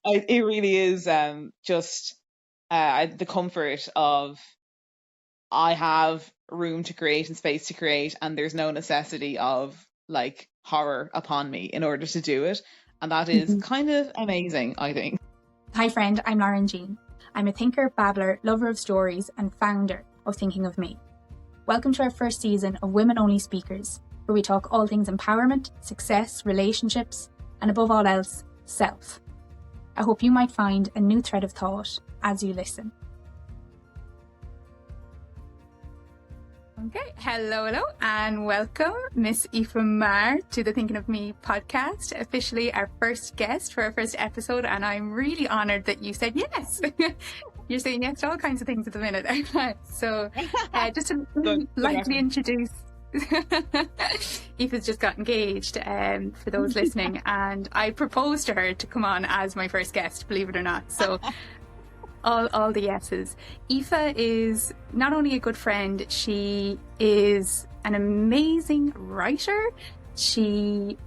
it really is just the comfort of I have room to create and space to create, and there's no necessity of like horror upon me in order to do it. And that is kind of amazing, I think. Hi friend, I'm Lauren Jean. I'm a thinker, babbler, lover of stories, and founder of Thinking of Me. Welcome to our first season of Women Only Speakers, where we talk all things empowerment, success, relationships, and above all else, self. I hope you might find a new thread of thought as you listen. Okay, hello, and welcome Miss Aoife Meagher to the Thinking of Me podcast, officially our first guest for our first episode, and I'm really honoured that you said yes. You're saying yes to all kinds of things at the minute. So just to lightly introduce, Aoife's just got engaged for those listening, and I proposed to her to come on as my first guest, believe it or not. So all the yeses. Aoife is not only a good friend, she is an amazing writer. She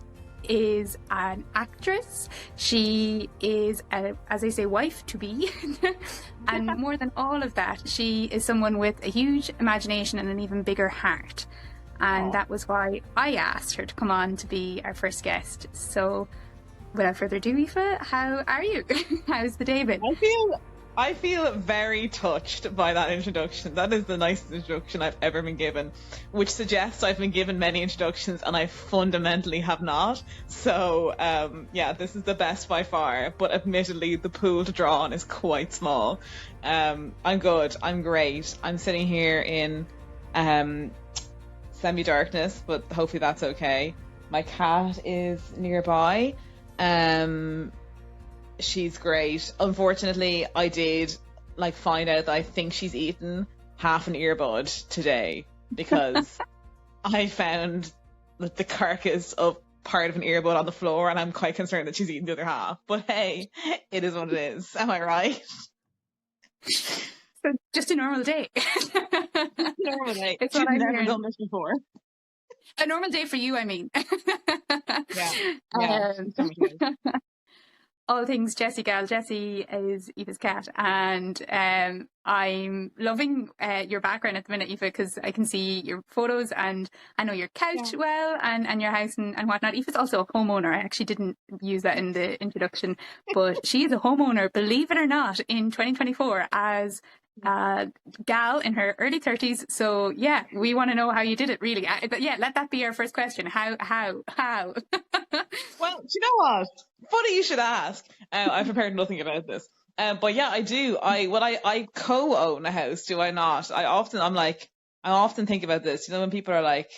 is an actress. She is, as I say, wife to be. And more than all of that, she is someone with a huge imagination and an even bigger heart. And that was why I asked her to come on to be our first guest. So without further ado, Aoife, how are you? How's the day been? I feel very touched by that introduction. That is the nicest introduction I've ever been given, which suggests I've been given many introductions and I fundamentally have not. So, yeah, this is the best by far, but admittedly the pool to draw on is quite small. I'm good. I'm great. I'm sitting here in semi-darkness, but hopefully that's okay. My cat is nearby. She's great. Unfortunately, I did find out that I think she's eaten half an earbud today because I found the carcass of part of an earbud on the floor, and I'm quite concerned that she's eaten the other half. But hey, it is what it is. Am I right? So just a normal day. Normal day. It's She's what I'm never hearing. done this before. A normal day for you, I mean. Yeah. All things Jessie gal. Jessie is Aoife's cat, and I'm loving your background at the minute, Aoife, because I can see your photos and I know your couch well and your house and whatnot. Aoife's also a homeowner. I actually didn't use that in the introduction, but she is a homeowner, believe it or not, in 2024 as gal in her early 30s. So yeah, we want to know how you did it, really. Yeah, let that be our first question. How? Well, do you know what? Funny you should ask. I prepared nothing about this. But yeah, I do. I co-own a house, do I not? I often think about this. You know, when people are like,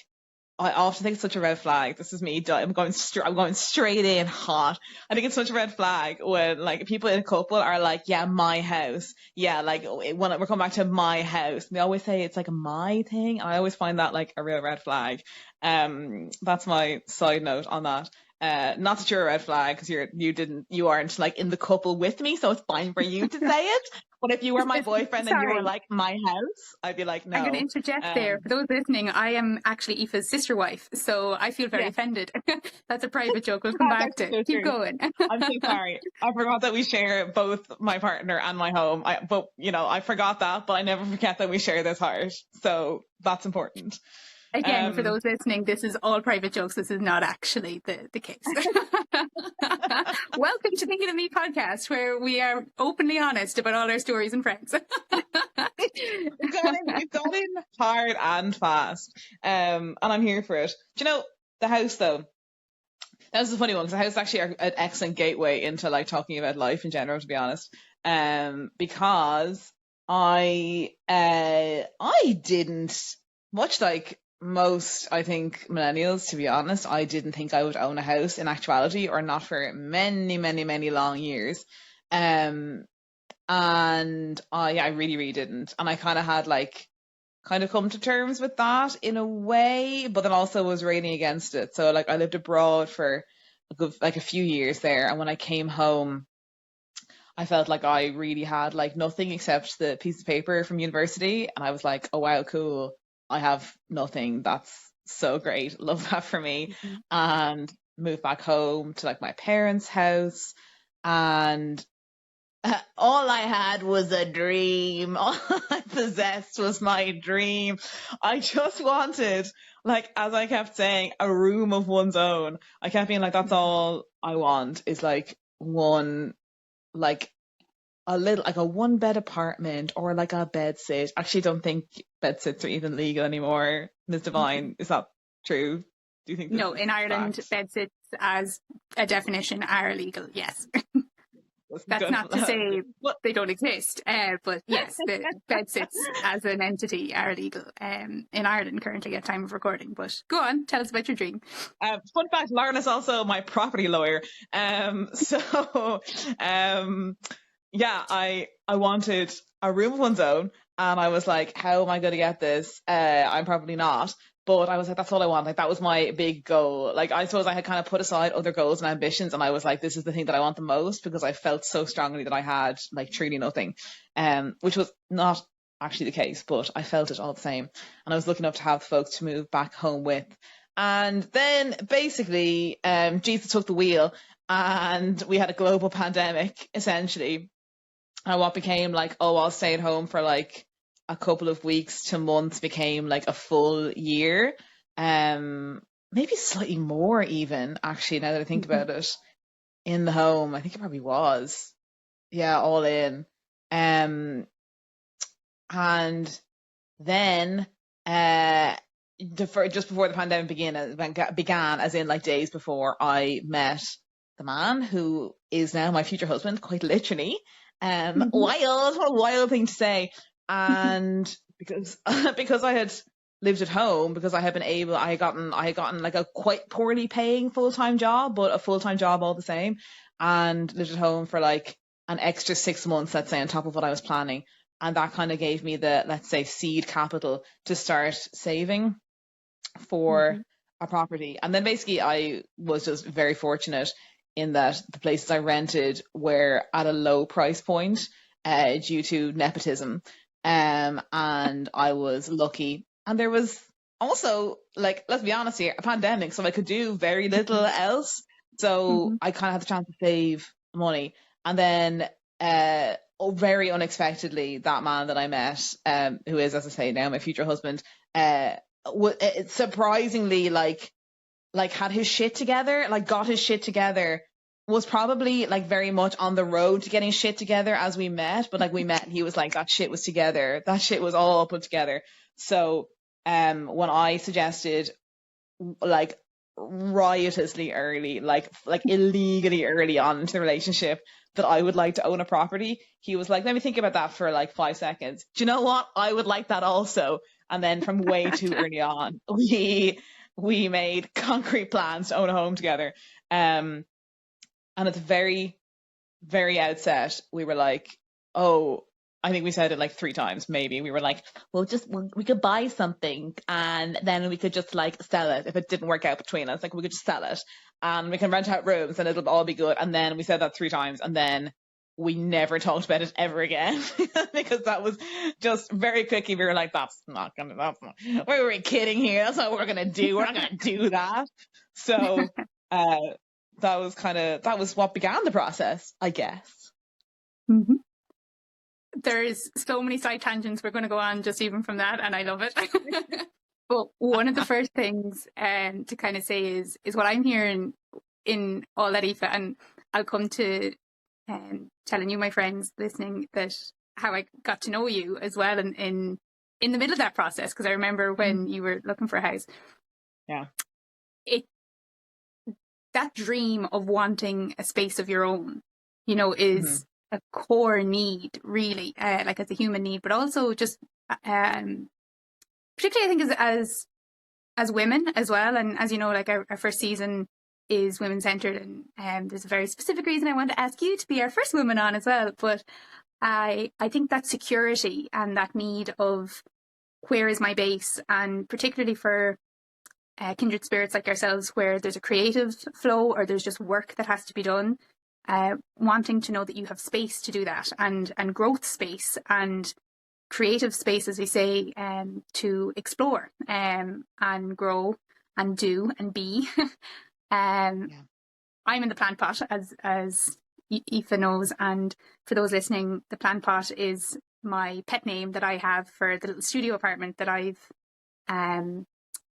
I often think it's such a red flag. This is me. I'm going straight in hot. I think it's such a red flag when people in a couple are like, yeah, my house. Yeah, when we're coming back to my house, they always say it's like a my thing. And I always find that like a real red flag. That's my side note on that. Not that you're a red flag because you aren't in the couple with me, so it's fine for you to say it. But if you were my boyfriend and you were like my house, I'd be like, no. I'm going to interject there. For those listening, I am actually Aoife's sister wife, so I feel very offended. That's a private joke. We'll come back to. Keep going. I'm so sorry. I forgot that we share both my partner and my home. I forgot that, but I never forget that we share this heart. So that's important. Again, for those listening, this is all private jokes. This is not actually the case. Welcome to Thinking of Me podcast, where we are openly honest about all our stories and friends. We've got in hard and fast. And I'm here for it. Do you know, the house, though, that was a funny one, because the house is actually an excellent gateway into talking about life in general, to be honest. Because I didn't, much like most, I think, millennials, to be honest, I didn't think I would own a house in actuality, or not for many, many, many long years. And I really, really didn't. And I kind of had come to terms with that in a way, but then also was raining against it. So I lived abroad for a few years there. And when I came home, I felt like I really had nothing except the piece of paper from university. And I was like, oh, wow, cool. I have nothing. That's so great. Love that for me. And moved back home to my parents' house. and all I had was a dream. All I possessed was my dream. I just wanted, like, as I kept saying, a room of one's own. I kept being like, that's all I want is like one, like like a one bed apartment or like a bed sit. Actually, don't think bed sits are even legal anymore. Ms. Divine, is that true? Do you think this No, is in Ireland, fact? bed sits as a definition are illegal. Yes. Wasn't That's not to gonna- say they don't exist, but yes, the bed sits as an entity are illegal in Ireland currently at time of recording. But go on, tell us about your dream. Fun fact, Lauren is also my property lawyer. Yeah, I wanted a room of one's own, and I was like, how am I going to get this? I'm probably not. But I was like, that's all I want. Like, that was my big goal. Like, I suppose I had kind of put aside other goals and ambitions, and I was like, this is the thing that I want the most, because I felt so strongly that I had like truly nothing, which was not actually the case, but I felt it all the same. And I was lucky enough to have folks to move back home with. And then basically, Jesus took the wheel, and we had a global pandemic, essentially. And what became like, oh, I'll stay at home for like a couple of weeks to months became like a full year. Maybe slightly more even, actually, now that I think about it, in the home. I think it probably was. Yeah, all in. And then just before the pandemic began, as in like days before, I met the man who is now my future husband, quite literally. Wild, what a wild thing to say. And because because I had lived at home, because I had gotten like a quite poorly paying full-time job, but a full-time job all the same, and lived at home for like an extra 6 months, let's say, on top of what I was planning. And that kind of gave me the, let's say, seed capital to start saving for a property. And then basically I was just very fortunate in that the places I rented were at a low price point due to nepotism. And I was lucky. And there was also, like, let's be honest here, a pandemic, so I could do very little else. So I kind of had the chance to save money. And then very unexpectedly, that man that I met, who is, as I say, now my future husband, surprisingly like had his shit together, like got his shit together, was probably like very much on the road to getting shit together as we met. But like we met, he was like, that shit was together, that shit was all put together. So when I suggested, like, riotously early, like illegally early on into the relationship, that I would like to own a property, he was like, let me think about that for like 5 seconds. Do you know what? I would like that also. And then from way too early on, we made concrete plans to own a home together. And at the very, very outset, we were like, oh, I think we said it like 3 times, maybe. We were like, we could buy something and then we could just like sell it if it didn't work out between us. Like, we could just sell it and we can rent out rooms and it'll all be good. And then we said that 3 times, and then we never talked about it ever again because that was just very quickly. We were like, we were kidding here. That's not what we're going to do. We're not going to do that. So, that was what began the process, I guess. There's so many side tangents we're going to go on just even from that, and I love it. But one of the first things to kind of say is what I'm hearing in all that, Aoife, and I'll come to telling you, my friends listening, that how I got to know you as well in the middle of that process, because I remember when you were looking for a house. Yeah. That dream of wanting a space of your own, is a core need, really, like as a human need, but also just particularly I think as women as well. And as you know, like our first season is women centered, and there's a very specific reason I want to ask you to be our first woman on as well. But I think that security and that need of where is my base, and particularly for kindred spirits like ourselves, where there's a creative flow or there's just work that has to be done, wanting to know that you have space to do that, and growth space and creative space, as we say, to explore and grow and do and be. I'm in the plant pot, as Aoife knows, and for those listening, the plant pot is my pet name that I have for the little studio apartment that I've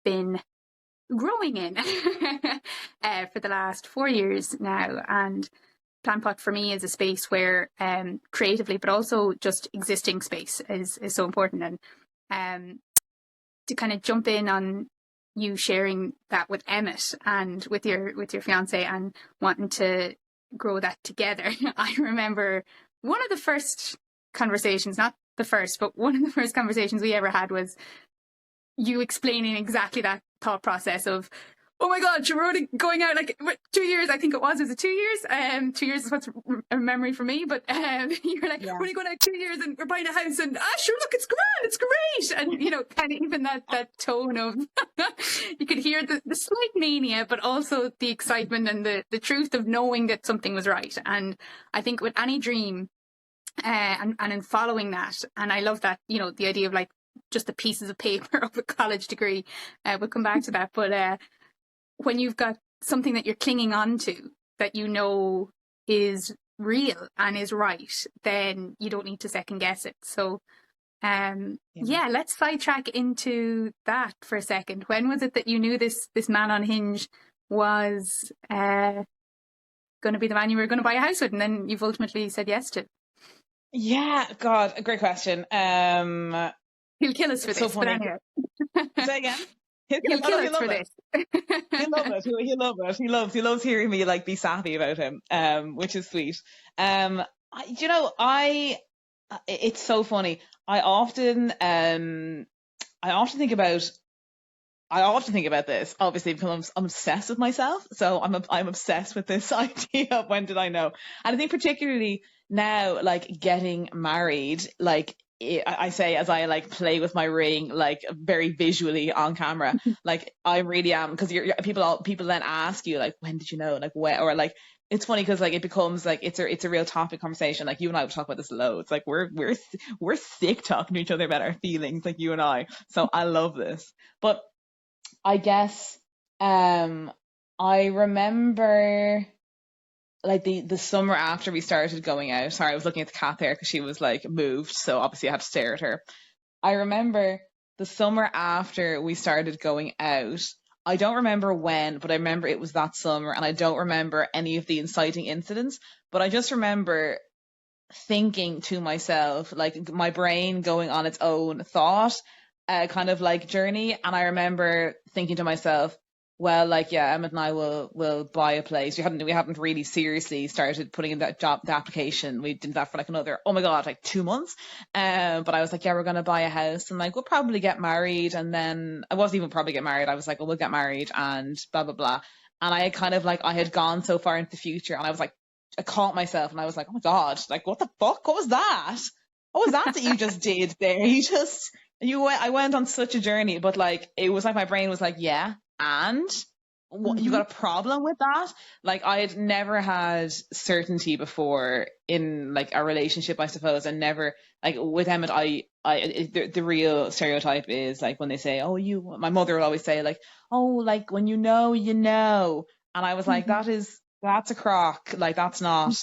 been growing in for the last 4 years now. And plant pot for me is a space where creatively, but also just existing space is so important. And to kind of jump in on you sharing that with Emmett and with your fiance and wanting to grow that together. I remember one of the first conversations, not the first, but one of the first conversations we ever had was you explaining exactly that thought process of, oh my God, you're already going out like 2 years, I think it was it 2 years? 2 years is what's a memory for me, but you're like, we're only going out 2 years and we're buying a house and sure, look, it's grand, it's great. And, you know, kind of even that tone of, you could hear the slight mania, but also the excitement and the truth of knowing that something was right. And I think with any dream and in following that, and I love that, you know, the idea of like just the pieces of paper of a college degree, we'll come back to that, but when you've got something that you're clinging on to that you know is real and is right, then you don't need to second guess it. So, let's sidetrack into that for a second. When was it that you knew this man on Hinge was going to be the man you were going to buy a house with, and then you've ultimately said yes to? Yeah, God, a great question. He'll kill us for this, so but anyway. Say again. He'll kill us for this. He'll love it. He'll love it. He loves hearing me like be sappy about him, which is sweet. It's so funny. I often think about this, obviously, because I'm obsessed with myself. So I'm obsessed with this idea of when did I know? And I think particularly now, like getting married, like I say as I like play with my ring, like very visually on camera, like I really am, because people then ask you like, when did you know, like where, or like it's funny because like it becomes like it's a real topic conversation. Like you and I would talk about this loads. Like we're sick talking to each other about our feelings, like you and I. So I love this, but I guess I remember like the summer after we started going out. Sorry, I was looking at the cat there because she was like moved, so obviously I had to stare at her. I remember the summer after we started going out. I don't remember when, but I remember it was that summer, and I don't remember any of the inciting incidents, but I just remember thinking to myself, like my brain going on its own thought kind of like journey. And I remember thinking to myself, well, like, yeah, Emmett and I will buy a place. We haven't really seriously started putting in the application. We did that for like another, oh my God, like 2 months. But I was like, yeah, we're going to buy a house and like, we'll probably get married. And then I wasn't even probably get married. I was like, well, we'll get married and blah, blah, blah. And I kind of like, I had gone so far into the future, and I was like, I caught myself and I was like, oh my God, like, what the fuck? What was that? What was that you just did there? I went on such a journey, but like, it was like my brain was like, yeah, and what, you got a problem with that? Like, I had never had certainty before in like a relationship, I suppose, and never like with Emmett. The real stereotype is like when they say, oh, my mother would always say like, oh, like when you know, and I was like, that's a crock. Like that's not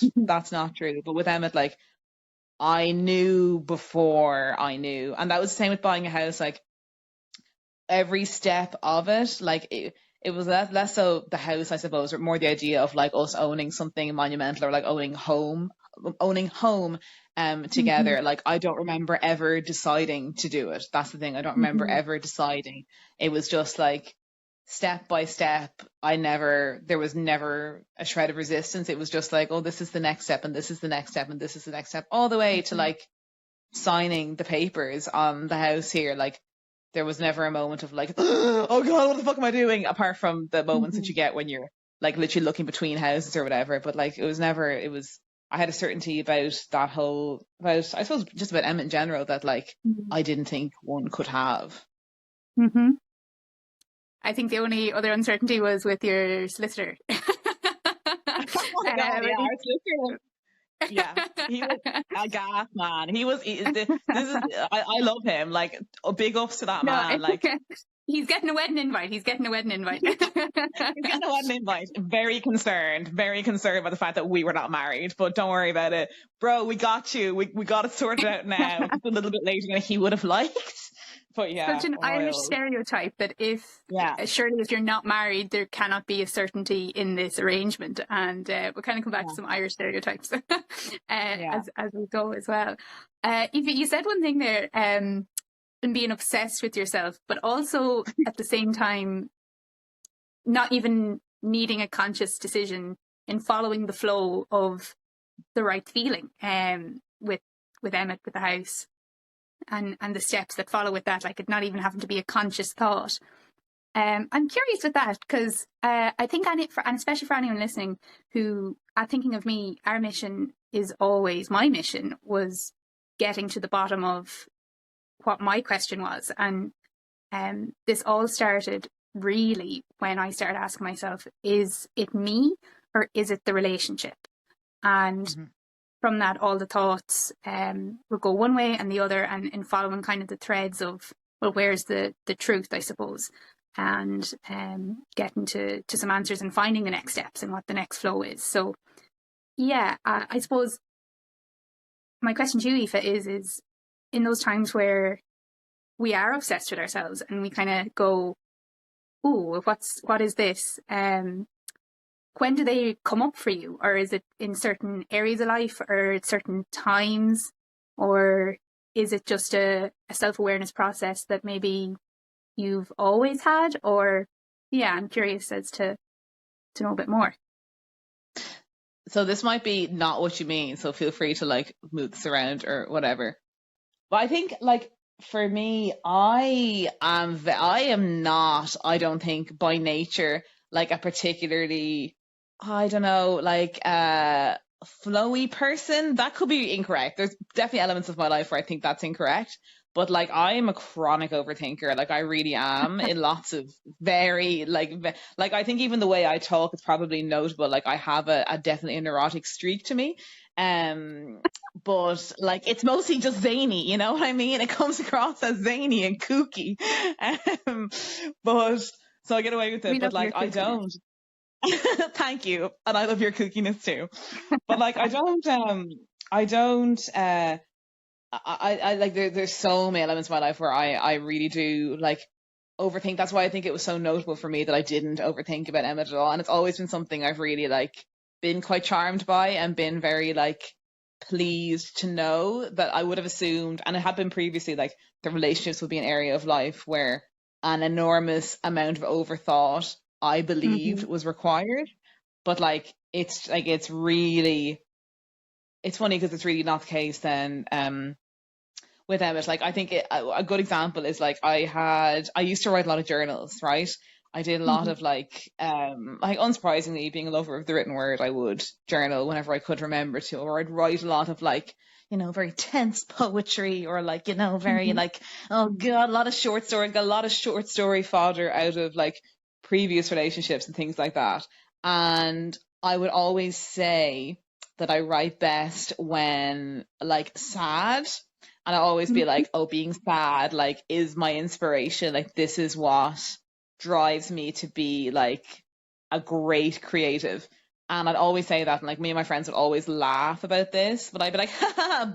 true. But with Emmett, like I knew before I knew, and that was the same with buying a house. Like every step of it, like it was less so the house, I suppose, or more the idea of like us owning something monumental, or like owning home together. Like I don't remember ever deciding to do it. That's the thing. I don't remember ever deciding. It was just like step by step. There was never a shred of resistance. It was just like, oh, this is the next step, and this is the next step, and this is the next step, all the way to like signing the papers on the house here. Like there was never a moment of like, oh God, what the fuck am I doing? Apart from the moments that you get when you're like literally looking between houses or whatever. But like I had a certainty about I suppose just about Emma in general, that like I didn't think one could have. I think the only other uncertainty was with your solicitor. Oh my God, yeah, our solicitor. Yeah, he was a gas man. I love him. Like big ups to that man. Like He's getting a wedding invite. He's getting a wedding invite. He's getting a wedding invite. Very concerned about the fact that we were not married, but don't worry about it. Bro, we got you. We got it sorted out now. It's a little bit later than he would have liked. But yeah. Such an Irish stereotype that surely if you're not married, there cannot be a certainty in this arrangement. And we'll kind of come back to some Irish stereotypes as we go as well. Aoife, you said one thing there, in being obsessed with yourself, but also at the same time, not even needing a conscious decision in following the flow of the right feeling with Emmett, with the house. And the steps that follow with that, like it not even having to be a conscious thought. I'm curious with that because I think, and especially for anyone listening who are thinking of me, our mission is always, my mission was getting to the bottom of what my question was. And this all started really when I started asking myself, is it me or is it the relationship? And from that, all the thoughts will go one way and the other, and in following kind of the threads of, well, where's the truth, I suppose, and getting to some answers and finding the next steps and what the next flow is. So, yeah, I suppose my question to you, Aoife, is in those times where we are obsessed with ourselves and we kind of go, "Ooh, what is this?" When do they come up for you? Or is it in certain areas of life or at certain times? Or is it just a self-awareness process that maybe you've always had? Or, yeah, I'm curious as to know a bit more. So this might be not what you mean, so feel free to like move this around or whatever. But I think like for me, I am not, I don't think by nature, like a particularly, I don't know, like flowy person. That could be incorrect. There's definitely elements of my life where I think that's incorrect. But like I am a chronic overthinker. Like I really am in lots of very like I think even the way I talk is probably notable. Like I have a definitely a neurotic streak to me. But like it's mostly just zany, you know what I mean? It comes across as zany and kooky. But so I get away with it. But like I don't. Thank you. And I love your kookiness too. But like I don't I like there's so many elements of my life where I really do like overthink. That's why I think it was so notable for me that I didn't overthink about Emmett at all. And it's always been something I've really like been quite charmed by and been very like pleased to know that I would have assumed, and it had been previously, like the relationships would be an area of life where an enormous amount of overthought I believed was required. But like it's really, it's funny because it's really not the case then with Emmett. Like I think a good example is like I used to write a lot of journals, right? I did a lot of like unsurprisingly, being a lover of the written word, I would journal whenever I could remember to, or I'd write a lot of like, you know, very tense poetry, or like, you know, very like, oh God, a lot of short story, got a lot of short story fodder out of like previous relationships and things like that. And I would always say that I write best when like sad. And I always be like, oh, being sad, like, is my inspiration. Like, this is what drives me to be like a great creative. And I'd always say that. And like me and my friends would always laugh about this, but I'd be like,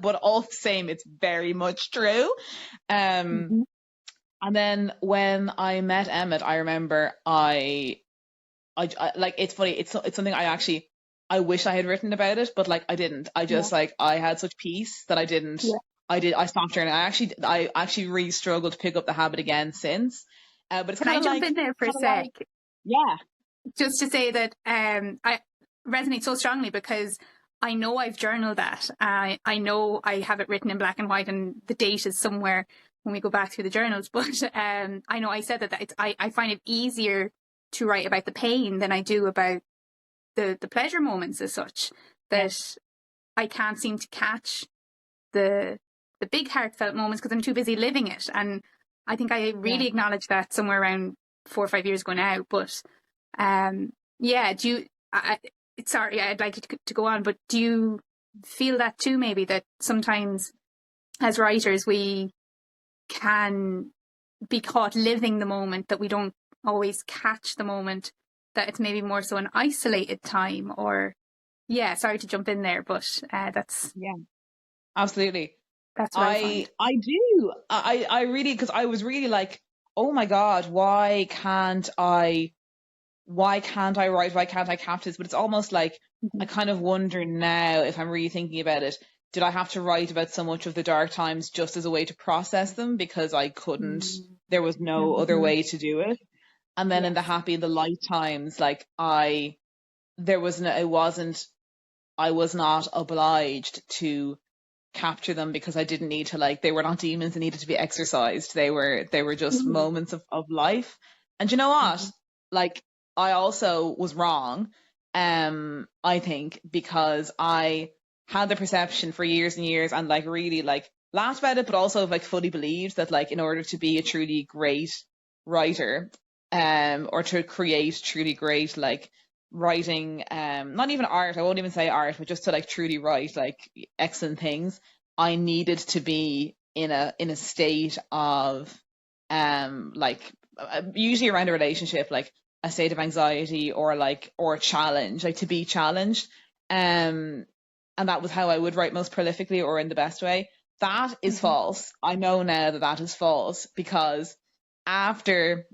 but all the same, it's very much true. And then when I met Emmett, I remember I like, it's funny. It's something I wish I had written about it, but like I didn't. I just like, I had such peace that I didn't. Yeah. I stopped journaling. I actually really struggled to pick up the habit again since. But it's kind of like. Can I jump in there for a sec? Yeah. Just to say that I resonate so strongly because I know I've journaled that. I know I have it written in black and white, and the date is somewhere when we go back through the journals. But I know I said that I find it easier to write about the pain than I do about the pleasure moments as such. That I can't seem to catch the big heartfelt moments because I'm too busy living it. And I think I really acknowledged that somewhere around 4 or 5 years ago now. But sorry, I'd like you to go on, but do you feel that too, maybe, that sometimes as writers we can be caught living the moment, that we don't always catch the moment, that it's maybe more so an isolated time. Or sorry to jump in there, but that's Absolutely. what I find. I do. I really, because I was really like, oh my God, why can't I write? Why can't I capture this? But it's almost like I kind of wonder now, if I'm really thinking about it, did I have to write about so much of the dark times just as a way to process them because I couldn't, there was no other way to do it? And then in the happy and the light times, like I was not obliged to capture them because I didn't need to, like, they were not demons that needed to be exorcised. They were just moments of life. And you know what? Like, I also was wrong, I think, because I had the perception for years and years, and like really like laughed about it, but also like fully believed that, like, in order to be a truly great writer, or to create truly great, like, writing, not even art, I won't even say art, but just to like truly write like excellent things, I needed to be in a state of like, usually around a relationship, like a state of anxiety or a challenge, like to be challenged. And that was how I would write most prolifically, or in the best way. That is false. I know now that that is false, because after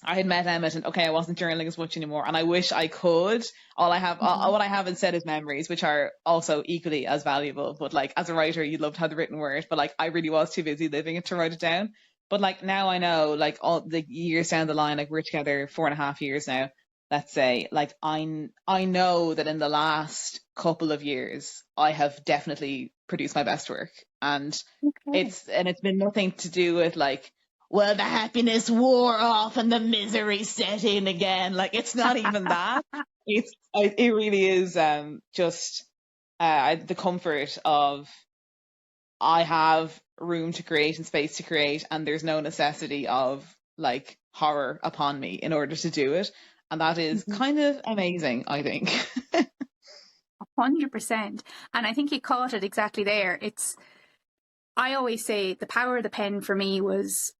I had met Emmett, and okay, I wasn't journaling as much anymore, and I wish I could. All what I have instead is memories, which are also equally as valuable. But like, as a writer, you'd love to have the written word, but like, I really was too busy living it to write it down. But like, now I know, like, all the years down the line, like, we're together 4.5 years now, let's say, like, I know that in the last couple of years, I have definitely produced my best work, and it's been nothing to do with like, well, the happiness wore off and the misery set in again. Like, it's not even that. It really is just the comfort of, I have room to create and space to create, and there's no necessity of like horror upon me in order to do it. And that is kind of amazing, I think. 100%. And I think you caught it exactly there. I always say the power of the pen for me was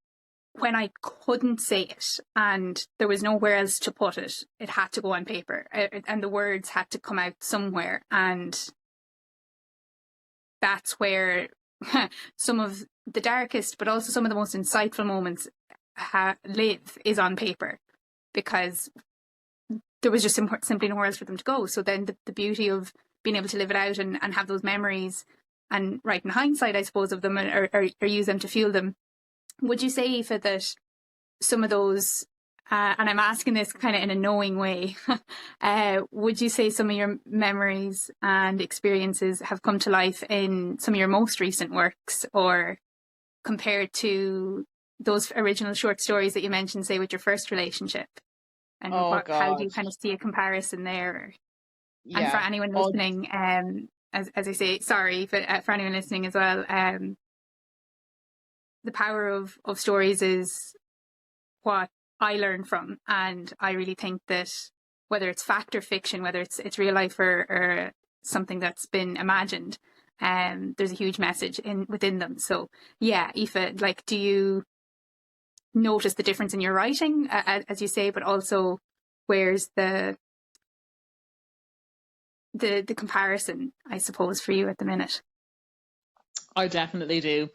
when I couldn't say it and there was nowhere else to put it. It had to go on paper, and the words had to come out somewhere. And that's where some of the darkest, but also some of the most insightful moments live, is on paper, because there was just simply nowhere else for them to go. So then the beauty of being able to live it out and have those memories, and write in hindsight, I suppose, of them, or use them to fuel them. Would you say, Aoife, that some of those, and I'm asking this kind of in a knowing way, would you say some of your memories and experiences have come to life in some of your most recent works, or compared to those original short stories that you mentioned, say, with your first relationship? And how do you kind of see a comparison there? Yeah. And for anyone listening, as I say, sorry, but for anyone listening as well, the power of stories is what I learned from. And I really think that whether it's fact or fiction, whether it's real life or something that's been imagined, there's a huge message within them. So yeah, Aoife, like, do you notice the difference in your writing, as you say, but also where's the comparison, I suppose, for you at the minute? I definitely do.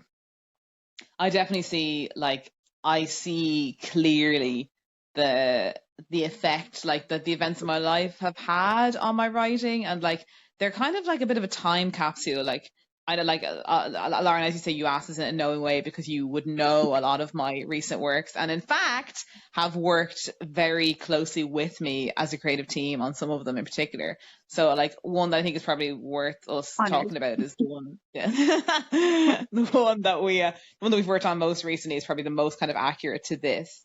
I definitely see, like, I see clearly the effect, like, that the events of my life have had on my writing, and like, they're kind of like a bit of a time capsule. Like, I don't like, Lauren, as you say, you asked this in a knowing way because you would know a lot of my recent works, and in fact have worked very closely with me as a creative team on some of them in particular. So like, one that I think is probably worth us talking about is the one, the one that we've worked on most recently is probably the most kind of accurate to this.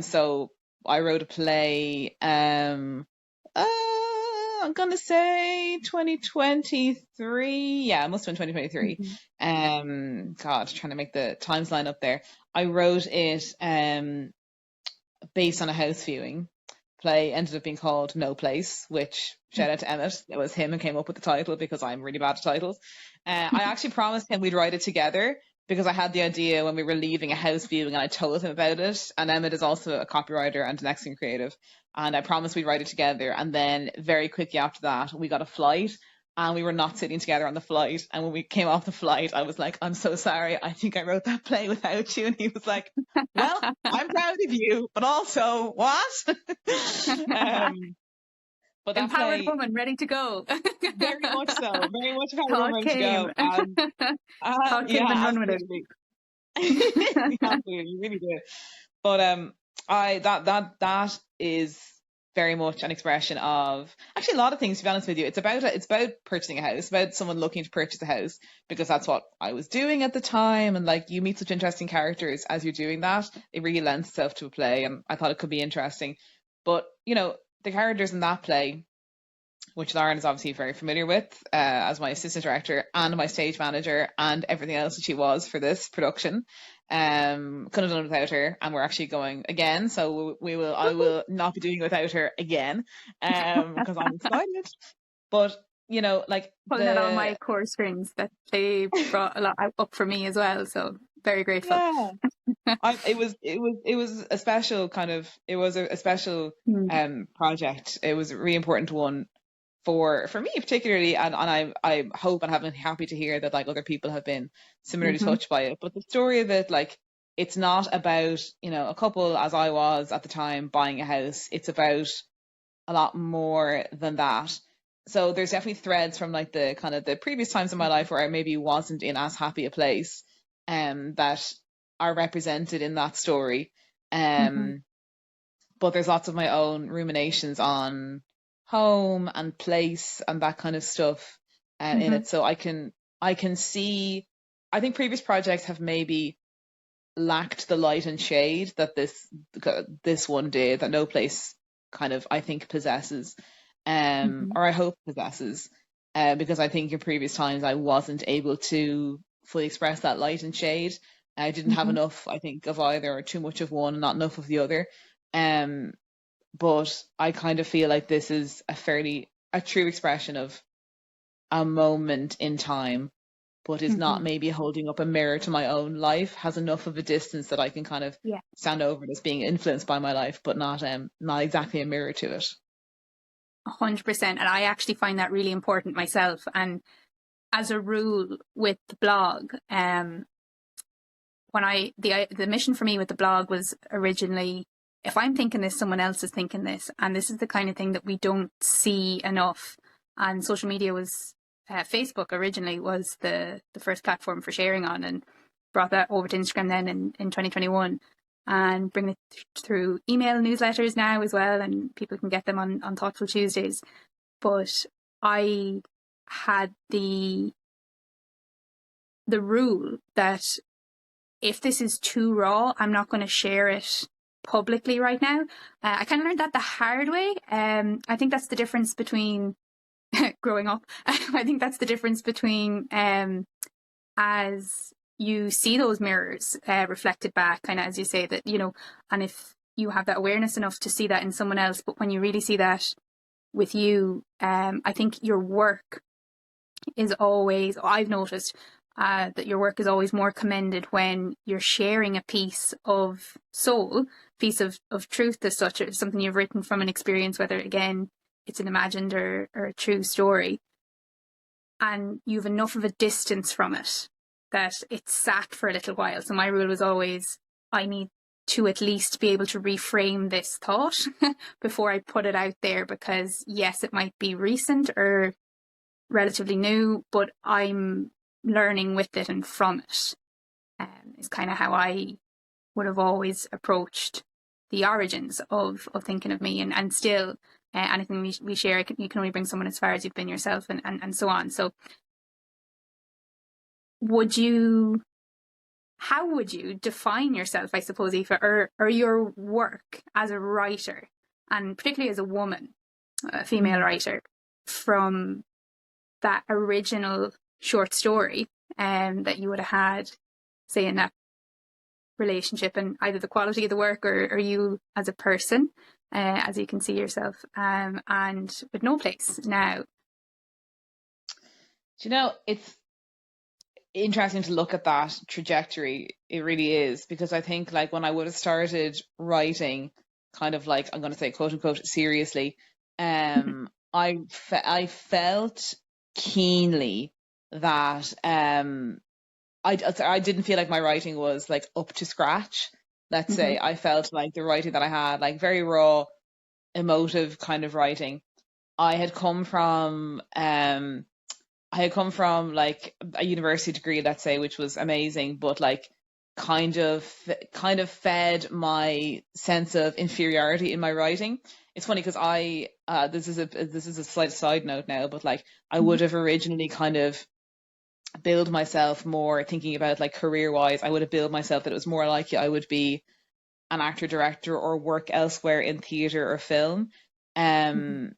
So I wrote a play, I'm gonna say 2023. Yeah, it must have been 2023. God, trying to make the times line up there. I wrote it based on a house viewing play. Ended up being called No Place, which, shout out to Emmett, it was him who came up with the title because I'm really bad at titles. I actually promised him we'd write it together, because I had the idea when we were leaving a house viewing and I told him about it. And Emmett is also a copywriter and an excellent creative. And I promised we'd write it together. And then very quickly after that, we got a flight and we were not sitting together on the flight. And when we came off the flight, I was like, I'm so sorry. I think I wrote that play without you. And he was like, well, I'm proud of you, but also what? But that Empowered play, woman, ready to go. very much so, very much empowered Thought woman to go. came. Thought came and run with it. Absolutely, you really did. But that is very much an expression of actually a lot of things. To be honest with you, it's about purchasing a house, about someone looking to purchase a house, because that's what I was doing at the time. And like, you meet such interesting characters as you're doing that, it really lends itself to a play, and I thought it could be interesting. But you know, the characters in that play, which Lauren is obviously very familiar with, as my assistant director and my stage manager and everything else that she was for this production. Couldn't have done it without her, and we're actually going again, so I will not be doing it without her again, because I'm excited. But you know, like, pulling it on my core strings, that they brought a lot up for me as well, so very grateful. Yeah. It was a special kind of, it was a special project. It was a really important one for me particularly, and I hope and have been happy to hear that like other people have been similarly touched by it. But the story of it, like, it's not about, you know, a couple, as I was at the time, buying a house. It's about a lot more than that. So there's definitely threads from like the kind of the previous times in my life where I maybe wasn't in as happy a place, that are represented in that story. But there's lots of my own ruminations on home and place and that kind of stuff in it. So I can see, I think previous projects have maybe lacked the light and shade that this one did, that No Place kind of, I think, possesses, or I hope possesses, because I think in previous times I wasn't able to fully express that light and shade. I didn't have enough, I think, of either, or too much of one and not enough of the other. But I kind of feel like this is a true expression of a moment in time, but is not maybe holding up a mirror to my own life, has enough of a distance that I can kind of stand over it as being influenced by my life, but not exactly a mirror to it. 100%. And I actually find that really important myself. And as a rule with the blog, the mission for me with the blog was originally, if I'm thinking this, someone else is thinking this. And this is the kind of thing that we don't see enough. And social media was, Facebook originally was the first platform for sharing on, and brought that over to Instagram then in 2021, and bring it through email newsletters now as well. And people can get them on Thoughtful Tuesdays. But I had the rule that if this is too raw, I'm not going to share it publicly right now. I kind of learned that the hard way. I think that's the difference between growing up. I think that's the difference between as you see those mirrors reflected back, kind of as you say, that, you know, and if you have that awareness enough to see that in someone else, but when you really see that with you, I think your work is always, I've noticed that your work is always more commended when you're sharing a piece of soul, piece of truth as such, or something you've written from an experience, whether again it's an imagined or a true story, and you've enough of a distance from it that it's sat for a little while. So my rule was always, I need to at least be able to reframe this thought before I put it out there, because yes, it might be recent or relatively new, but I'm learning with it and from it. Is kind of how I would have always approached the origins of thinking of me, and still anything we share, you can only bring someone as far as you've been yourself, and so on. So how would you define yourself, I suppose, Aoife, or your work as a writer, and particularly as a woman, a female writer, from that original short story that you would have had, say, in that relationship, and either the quality of the work or you as a person, as you can see yourself, and with No Place now? Do you know, interesting to look at that trajectory. It really is, because I think like when I would have started writing, kind of like I'm going to say quote unquote seriously, I felt keenly that I didn't feel like my writing was like up to scratch. Let's Hmm. say I felt like the writing that I had, like very raw, emotive kind of writing. I had come from like a university degree, let's say, which was amazing, but like kind of fed my sense of inferiority in my writing. It's funny because I this is a slight side note now, but like I Hmm. would have originally kind of build myself more thinking about like career wise. I would have built myself that it was more likely I would be an actor director or work elsewhere in theater or film. Hmm. Um,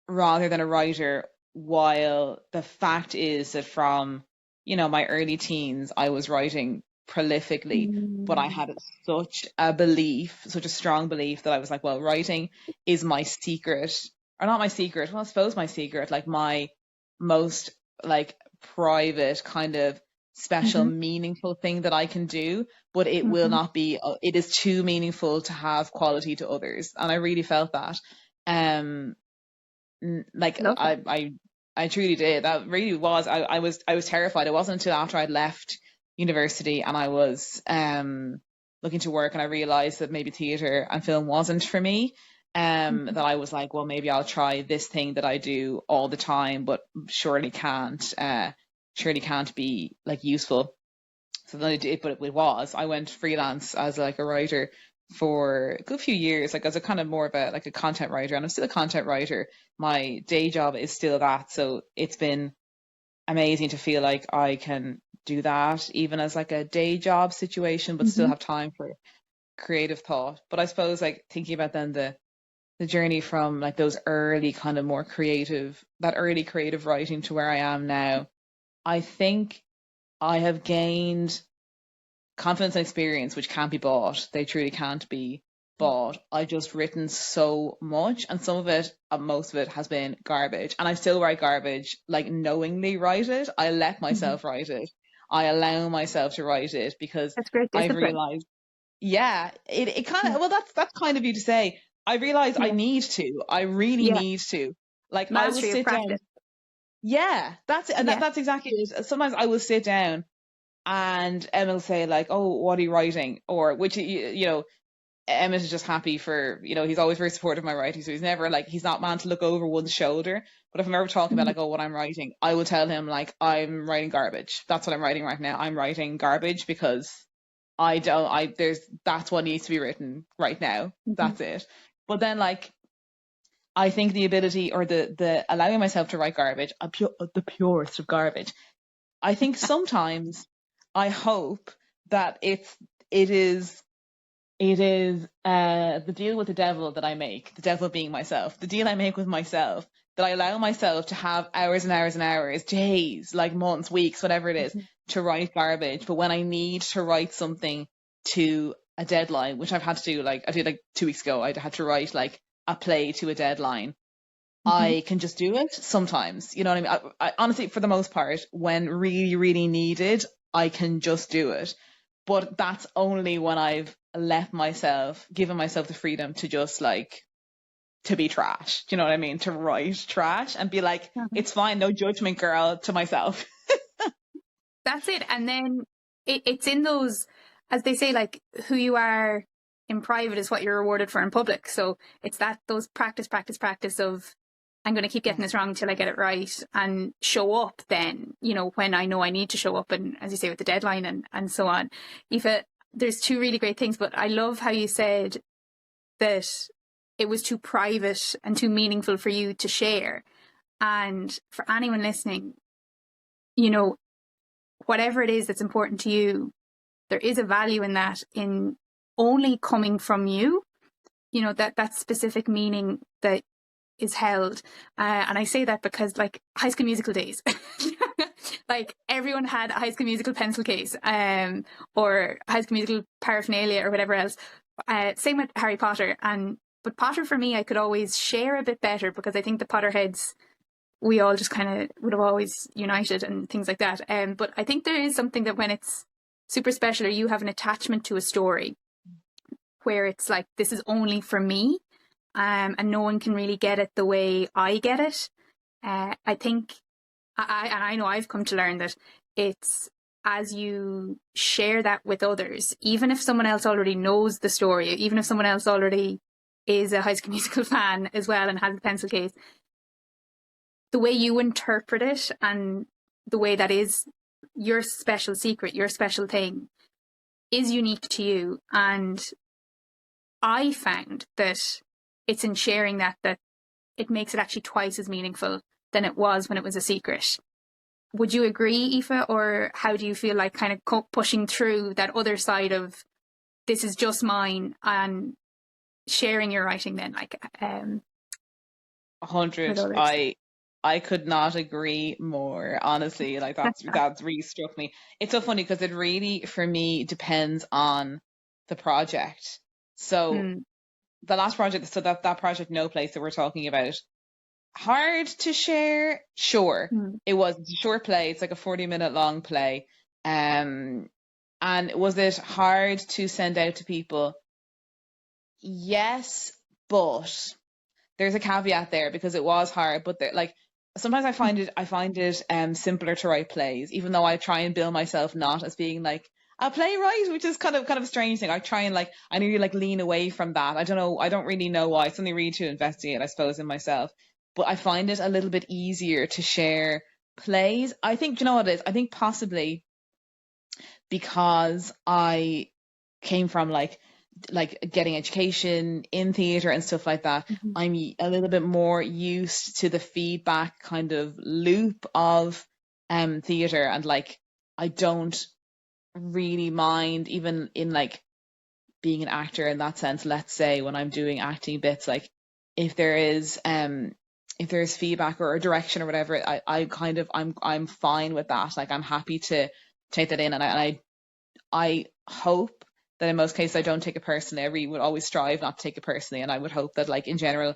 rather than a writer, while the fact is that from, my early teens, I was writing prolifically, but I Mm. had such a belief, such a strong belief that I was like, well, writing is my secret, or not my secret, well, I suppose my secret, like my most like private kind of special, Hmm. meaningful thing that I can do, but it will Hmm. not be, it is too meaningful to have quality to others. And I really felt that. Um, like Love that. I truly did. That really was. I was terrified. It wasn't until after I'd left university and I was looking to work and I realized that maybe theater and film wasn't for me. Hmm. That I was like, well, maybe I'll try this thing that I do all the time, but surely can't be like useful. So then I did, but it was. I went freelance as like a writer for a good few years, like as a kind of more of a like a content writer, and I'm still a content writer. My day job is still that, so it's been amazing to feel like I can do that even as like a day job situation, but still Hmm. have time for creative thought. But I suppose like thinking about then the journey from like those early kind of more creative, that early creative writing to where I am now, I think I have gained confidence and experience which can't be bought. They truly can't be bought. I've just written so much, and some of it, most of it, has been garbage. And I still write garbage, like knowingly write it. I let Hmm. myself write it. I allow myself to write it because That's great I've discipline. realized, yeah, it kind Yeah. of, well, that's kind of you to say. I realize I Yeah. need to. I really Yeah. need to. Like I will Mastery of sit down. practice. Yeah, that's it. And Yeah. that's exactly it. Sometimes I will sit down and Emma will say like, "Oh, what are you writing?" Or which Emmett is just happy for, he's always very supportive of my writing, so he's never like, he's not man to look over one's shoulder. But if I'm ever talking about Hmm. like, oh, what I'm writing, I will tell him like, I'm writing garbage. That's what I'm writing right now. I'm writing garbage because I don't, I there's that's what needs to be written right now. Hmm. That's it. But then like, I think the ability or the allowing myself to write garbage, the purest of garbage. I think sometimes I hope that it is the deal with the devil that I make, the devil being myself, the deal I make with myself, that I allow myself to have hours and hours and hours, days, like months, weeks, whatever it is, Hmm. to write garbage. But when I need to write something to a deadline, which I've had to do, like I did like 2 weeks ago, I had to write like a play to a deadline. Hmm. I can just do it sometimes. You know what I mean? I honestly, for the most part, when really, really needed, I can just do it. But that's only when I've given myself the freedom to just like, to be trash. Do you know what I mean? To write trash and be like, Hmm. it's fine, no judgment, girl, to myself. That's it. And then it's in those, as they say, like who you are in private is what you're rewarded for in public. So it's those practice of I'm going to keep getting this wrong until I get it right and show up then, when I know I need to show up and as you say with the deadline and so on. Aoife, there's two really great things, but I love how you said that it was too private and too meaningful for you to share. And for anyone listening, you know, whatever it is that's important to you, there is a value in that in only coming from you, that specific meaning that is held. And I say that because like High School Musical days, like everyone had a High School Musical pencil case, or High School Musical paraphernalia or whatever else. Same with Harry Potter. But Potter for me, I could always share a bit better because I think the Potterheads we all just kind of would have always united and things like that. But I think there is something that when it's super special, or you have an attachment to a story where it's like, this is only for me, and no one can really get it the way I get it. I think, and I know I've come to learn that it's as you share that with others, even if someone else already knows the story, even if someone else already is a High School Musical fan as well and has a pencil case, the way you interpret it and the way that is your special secret, your special thing, is unique to you. And I found that it's in sharing that it makes it actually twice as meaningful than it was when it was a secret. Would you agree, Aoife, or how do you feel like kind of pushing through that other side of this is just mine and sharing your writing then, like 100. I could not agree more, honestly. Like that's really struck me. It's so funny because it really, for me, depends on the project. So the last project, so that project No Place that we're talking about, hard to share. Sure, it was a short play. It's like a 40-minute long play. And was it hard to send out to people? Yes, but there's a caveat there because it was hard. But like sometimes I find it simpler to write plays, even though I try and bill myself not as being like a playwright, which is kind of a strange thing. I try and like I need to like lean away from that. I don't know. I don't really know why. It's something really to investigate, I suppose, in myself. But I find it a little bit easier to share plays. I think, do you know what it is? I think possibly because I came from like getting education in theater and stuff like that. I'm a little bit more used to the feedback kind of loop of theater, and like I don't really mind even in like being an actor in that sense. Let's say when I'm doing acting bits, like if there is feedback or a direction or whatever, I kind of I'm fine with that. Like I'm happy to take that in, and I hope that in most cases I don't take it personally. I really would always strive not to take it personally, and I would hope that like in general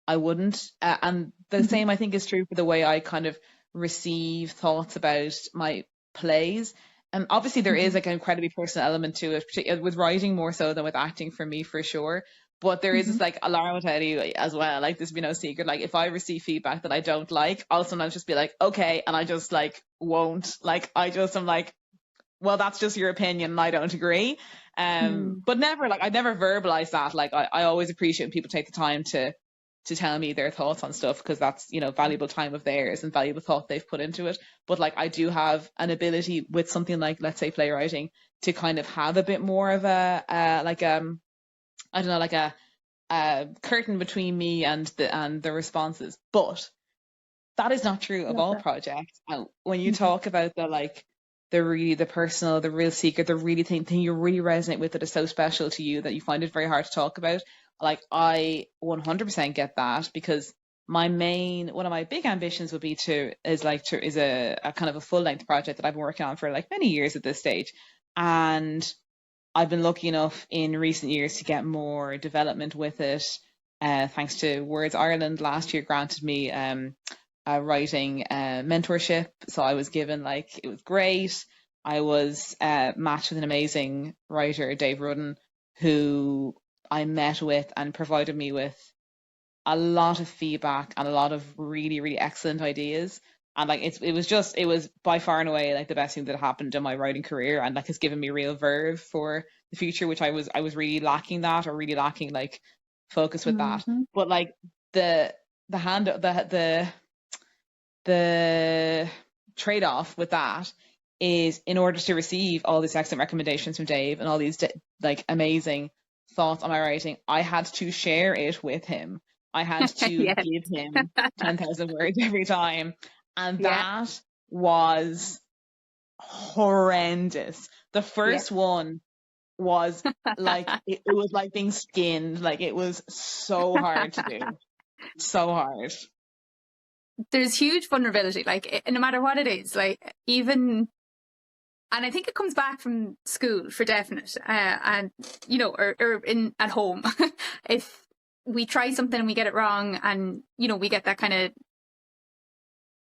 I wouldn't. And the same I think is true for the way I kind of receive thoughts about my plays. And obviously there is like an incredibly personal element to it, particularly with writing more so than with acting for me for sure. But there is this like alarm will tell you as well, like this be no secret. Like if I receive feedback that I don't like, I'll sometimes just be like, okay, and I just like won't. Like I'm like, well, that's just your opinion and I don't agree. But never like I never verbalize that. Like I always appreciate when people take the time to tell me their thoughts on stuff, because that's, you know, valuable time of theirs and valuable thought they've put into it. But like I do have an ability with something like, let's say, playwriting, to kind of have a bit more of a like I don't know, like a curtain between me and the responses. But that is not true of Love all that. projects. And when you talk about the personal, the real secret, the really thing you really resonate with, that is so special to you that you find it very hard to talk about. Like I 100% get that, because one of my big ambitions would be is a kind of a full length project that I've been working on for like many years at this stage. And I've been lucky enough in recent years to get more development with it. Thanks to Words Ireland last year granted me a writing mentorship. So I was given it was great. I was matched with an amazing writer, Dave Rudden, who I met with and provided me with a lot of feedback and a lot of really, really excellent ideas. And it was by far and away like the best thing that happened in my writing career, and like has given me real verve for the future, which I was really lacking that, or really lacking like focus with that. But like the the trade-off with that is, in order to receive all these excellent recommendations from Dave and all these like amazing thoughts on my writing, I had to share it with him. I had to Yes. give him 10,000 words every time. And Yeah. that was horrendous. The first one was like, it was like being skinned. Like it was so hard to do. So hard. There's huge vulnerability, like no matter what it is, like even, and I think it comes back from school for definite, and you know, or in at home. If we try something and we get it wrong, and you know, we get that kind of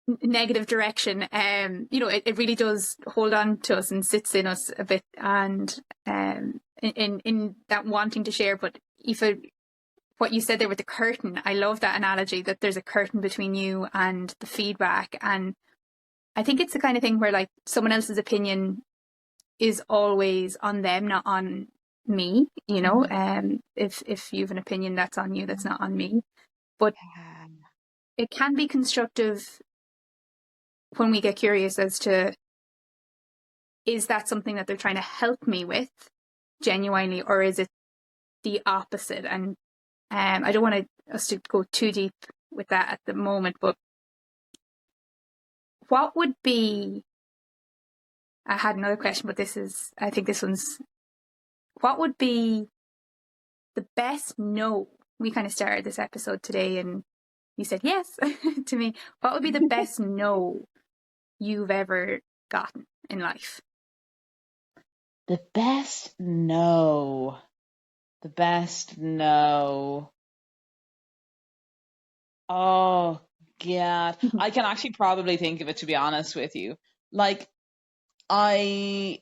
negative direction. It really does hold on to us and sits in us a bit, and in that wanting to share. But Aoife, what you said there with the curtain, I love that analogy, that there's a curtain between you and the feedback. And I think it's the kind of thing where, like, someone else's opinion is always on them, not on me, if you have an opinion, that's on you, that's not on me. But it can be constructive when we get curious as to, is that something that they're trying to help me with genuinely, or is it the opposite? And I don't want us to go too deep with that at the moment, but what would be, I had another question, but I think this one's, what would be the best no? We kind of started this episode today and you said yes to me. What would be the best no you've ever gotten in life? The best no. The best no. Oh, God. I can actually probably think of it, to be honest with you. Like, for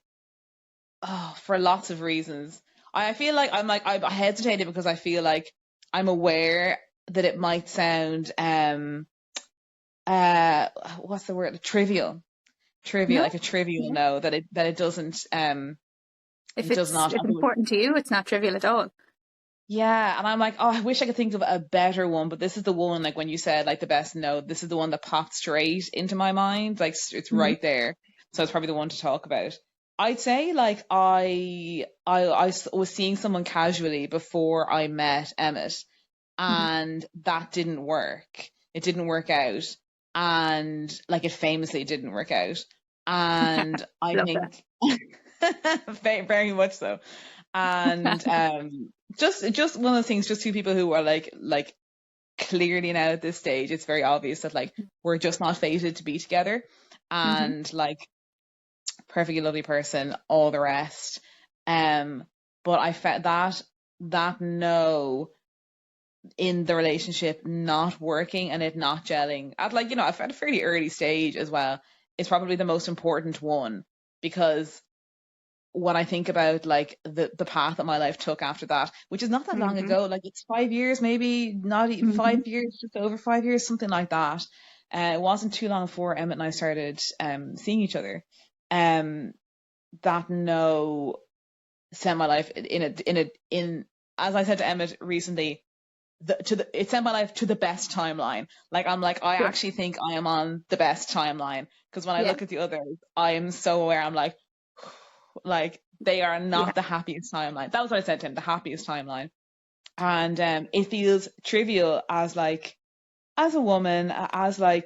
lots of reasons. I feel like I hesitated because I feel like I'm aware that it might sound, what's the word? Trivial, No. like a trivial no, that it doesn't, If it does not. it's important to you, it's not trivial at all. Yeah, and I'm like, oh, I wish I could think of a better one, but this is the one, like when you said like the best no, this is the one that popped straight into my mind, like it's right there. So it's probably the one to talk about. I'd say like was seeing someone casually before I met Emmett, and that didn't work. It didn't work out, and like it famously didn't work out. And I Love think very much so. And just one of those things, just two people who are like clearly now at this stage, it's very obvious that like we're just not fated to be together, and like perfectly lovely person, all the rest. But I felt that no in the relationship not working and it not gelling at, like, at a fairly early stage as well, is probably the most important one, because when I think about like the path that my life took after that, which is not that long ago, like it's 5 years, maybe not even 5 years, just over 5 years, something like that. It wasn't too long before Emmett and I started seeing each other. That no sent my life in as I said to Emmett recently, it sent my life to the best timeline. Like I'm like, I actually think I am on the best timeline, because when I look at the others, I am so aware. I'm like they are not the happiest timeline. That was what I said to him, the happiest timeline. And it feels trivial as a woman, as a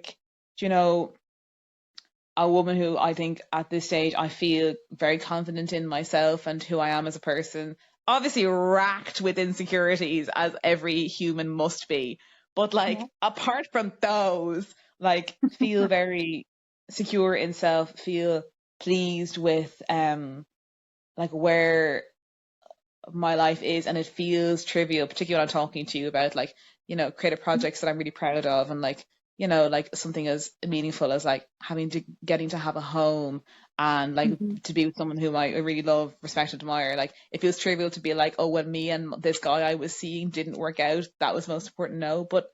woman who I think at this stage I feel very confident in myself and who I am as a person. Obviously racked with insecurities, as every human must be. But apart from those, feel very secure in self, feel pleased with where my life is, and it feels trivial, particularly when I'm talking to you about creative projects that I'm really proud of, and something as meaningful as getting to have a home, and to be with someone whom I really love, respect, and admire. It feels trivial to be like, oh, when me and this guy I was seeing didn't work out, that was most important. No, but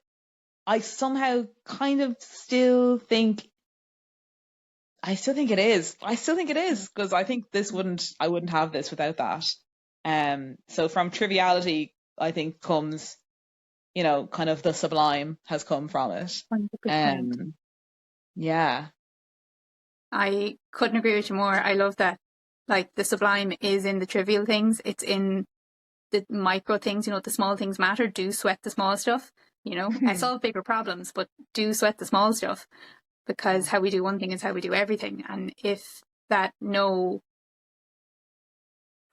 I somehow kind of still think it is. I still think it is, because I think I wouldn't have this without that. So from triviality, I think comes, kind of the sublime has come from it. 100%. Yeah. I couldn't agree with you more. I love that. The sublime is in the trivial things. It's in the micro things, the small things matter. Do sweat the small stuff, I solve bigger problems, but do sweat the small stuff, because how we do one thing is how we do everything. And if that no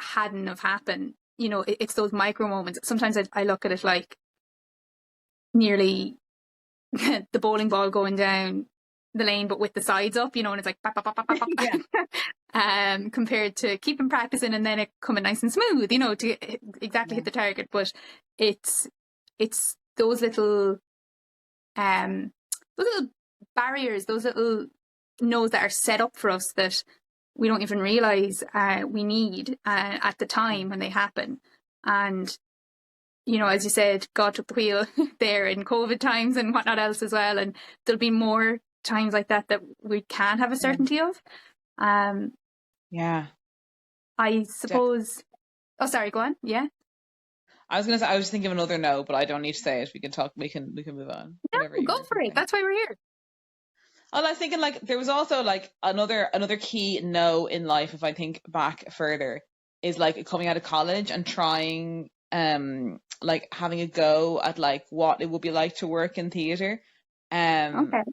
hadn't have happened, it's those micro moments. Sometimes I look at it like nearly the bowling ball going down the lane, but with the sides up, and it's like bap, bap, bap, bap, bap. Compared to keeping practicing and then it coming nice and smooth, to exactly hit the target. But it's those little barriers, those little no's that are set up for us that we don't even realize we need at the time when they happen. And, you know, as you said, God took the wheel there in COVID times and whatnot else as well. And there'll be more times like that that we can have a certainty of. Yeah. I suppose. Oh, sorry. Go on. Yeah. I was gonna say I was thinking of another no, but I don't need to say it. We can talk. We can move on. No, Whatever you go were for it. saying. That's why we're here. And I was thinking like there was also like another key no in life, if I think back further, is like coming out of college and trying like having a go at like what it would be like to work in theatre. Okay.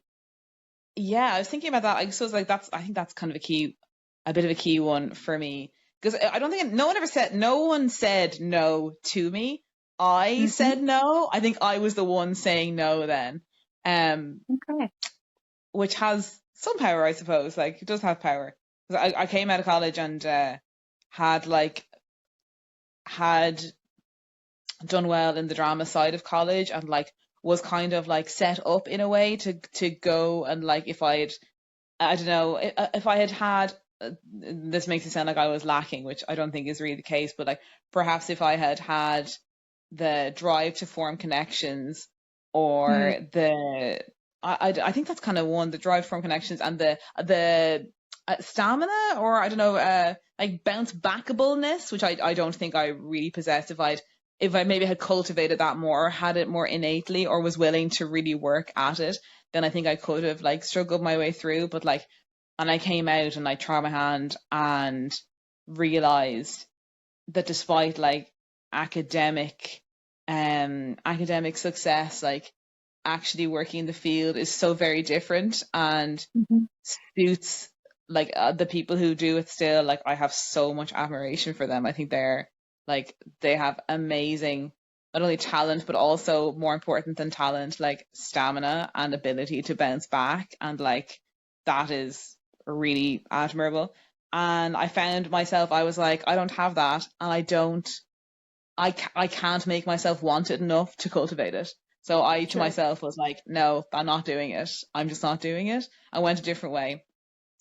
Yeah, I was thinking about that. I suppose like I think that's kind of a bit of a key one for me, because I don't think no one said no to me. I said no. I think I was the one saying no then. Okay. Which has some power, I suppose. Like, it does have power. 'Cause I came out of college and had done well in the drama side of college, and like was kind of like set up in a way to go, and like if I don't know, if I had this makes it sound like I was lacking, which I don't think is really the case, but like perhaps if I had the drive to form connections, or I think that's kind of one, the drive to form connections, and the stamina, or I don't know, like bounce backableness, which I don't think I really possessed. If I maybe had cultivated that more, or had it more innately, or was willing to really work at it, then I think I could have like struggled my way through. But like, and I came out and I tried my hand and realized that despite like academic success, like actually working in the field is so very different, and suits like the people who do it still. Like, I have so much admiration for them. I think they have amazing, not only talent, but also, more important than talent, like stamina and ability to bounce back. And like, that is really admirable. And I found myself, I was like, I don't have that. And I can't make myself want it enough to cultivate it. So I, to myself, was like, no, I'm not doing it. I'm just not doing it. I went a different way.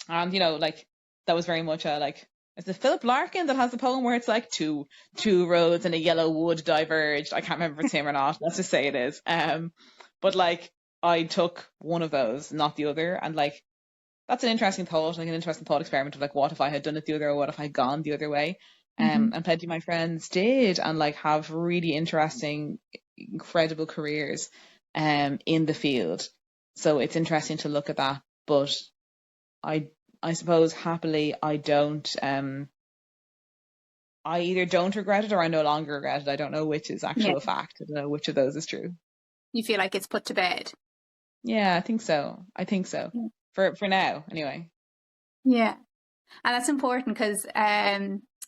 And, you know, like, that was very much like, is it Philip Larkin that has a poem where it's like two roads and a yellow wood diverged? I can't remember if it's him or not. Let's just say it is. But like, I took one of those, not the other. And like, that's an interesting thought, like an interesting thought experiment of like, what if I had done it the other, or what if I had gone the other way? And plenty of my friends did, and like have really interesting, incredible careers in the field. So it's interesting to look at that. But I suppose happily I don't I either don't regret it, or I no longer regret it. I don't know which is actual fact. I don't know which of those is true. You feel like it's put to bed? Yeah, I think so. Yeah. For now, anyway. Yeah. And that's important, because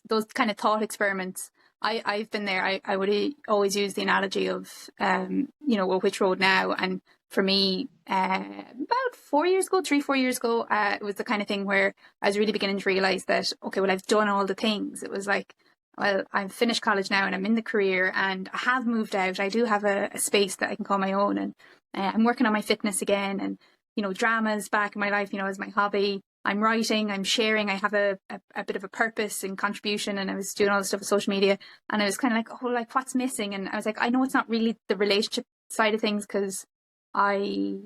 those kind of thought experiments, I've been there. I would always use the analogy of, you know, well, which road now? And for me, about 4 years ago, 4 years ago, it was the kind of thing where I was really beginning to realize that, okay, well, I've done all the things. It was like, well, I've finished college now and I'm in the career and I have moved out. I do have a space that I can call my own, and I'm working on my fitness again. And, you know, drama's back in my life, you know, as my hobby. I'm writing, I'm sharing, I have a bit of a purpose and contribution, and I was doing all this stuff with social media, and I was kind of like, oh, like, what's missing? And I was like, I know it's not really the relationship side of things, because I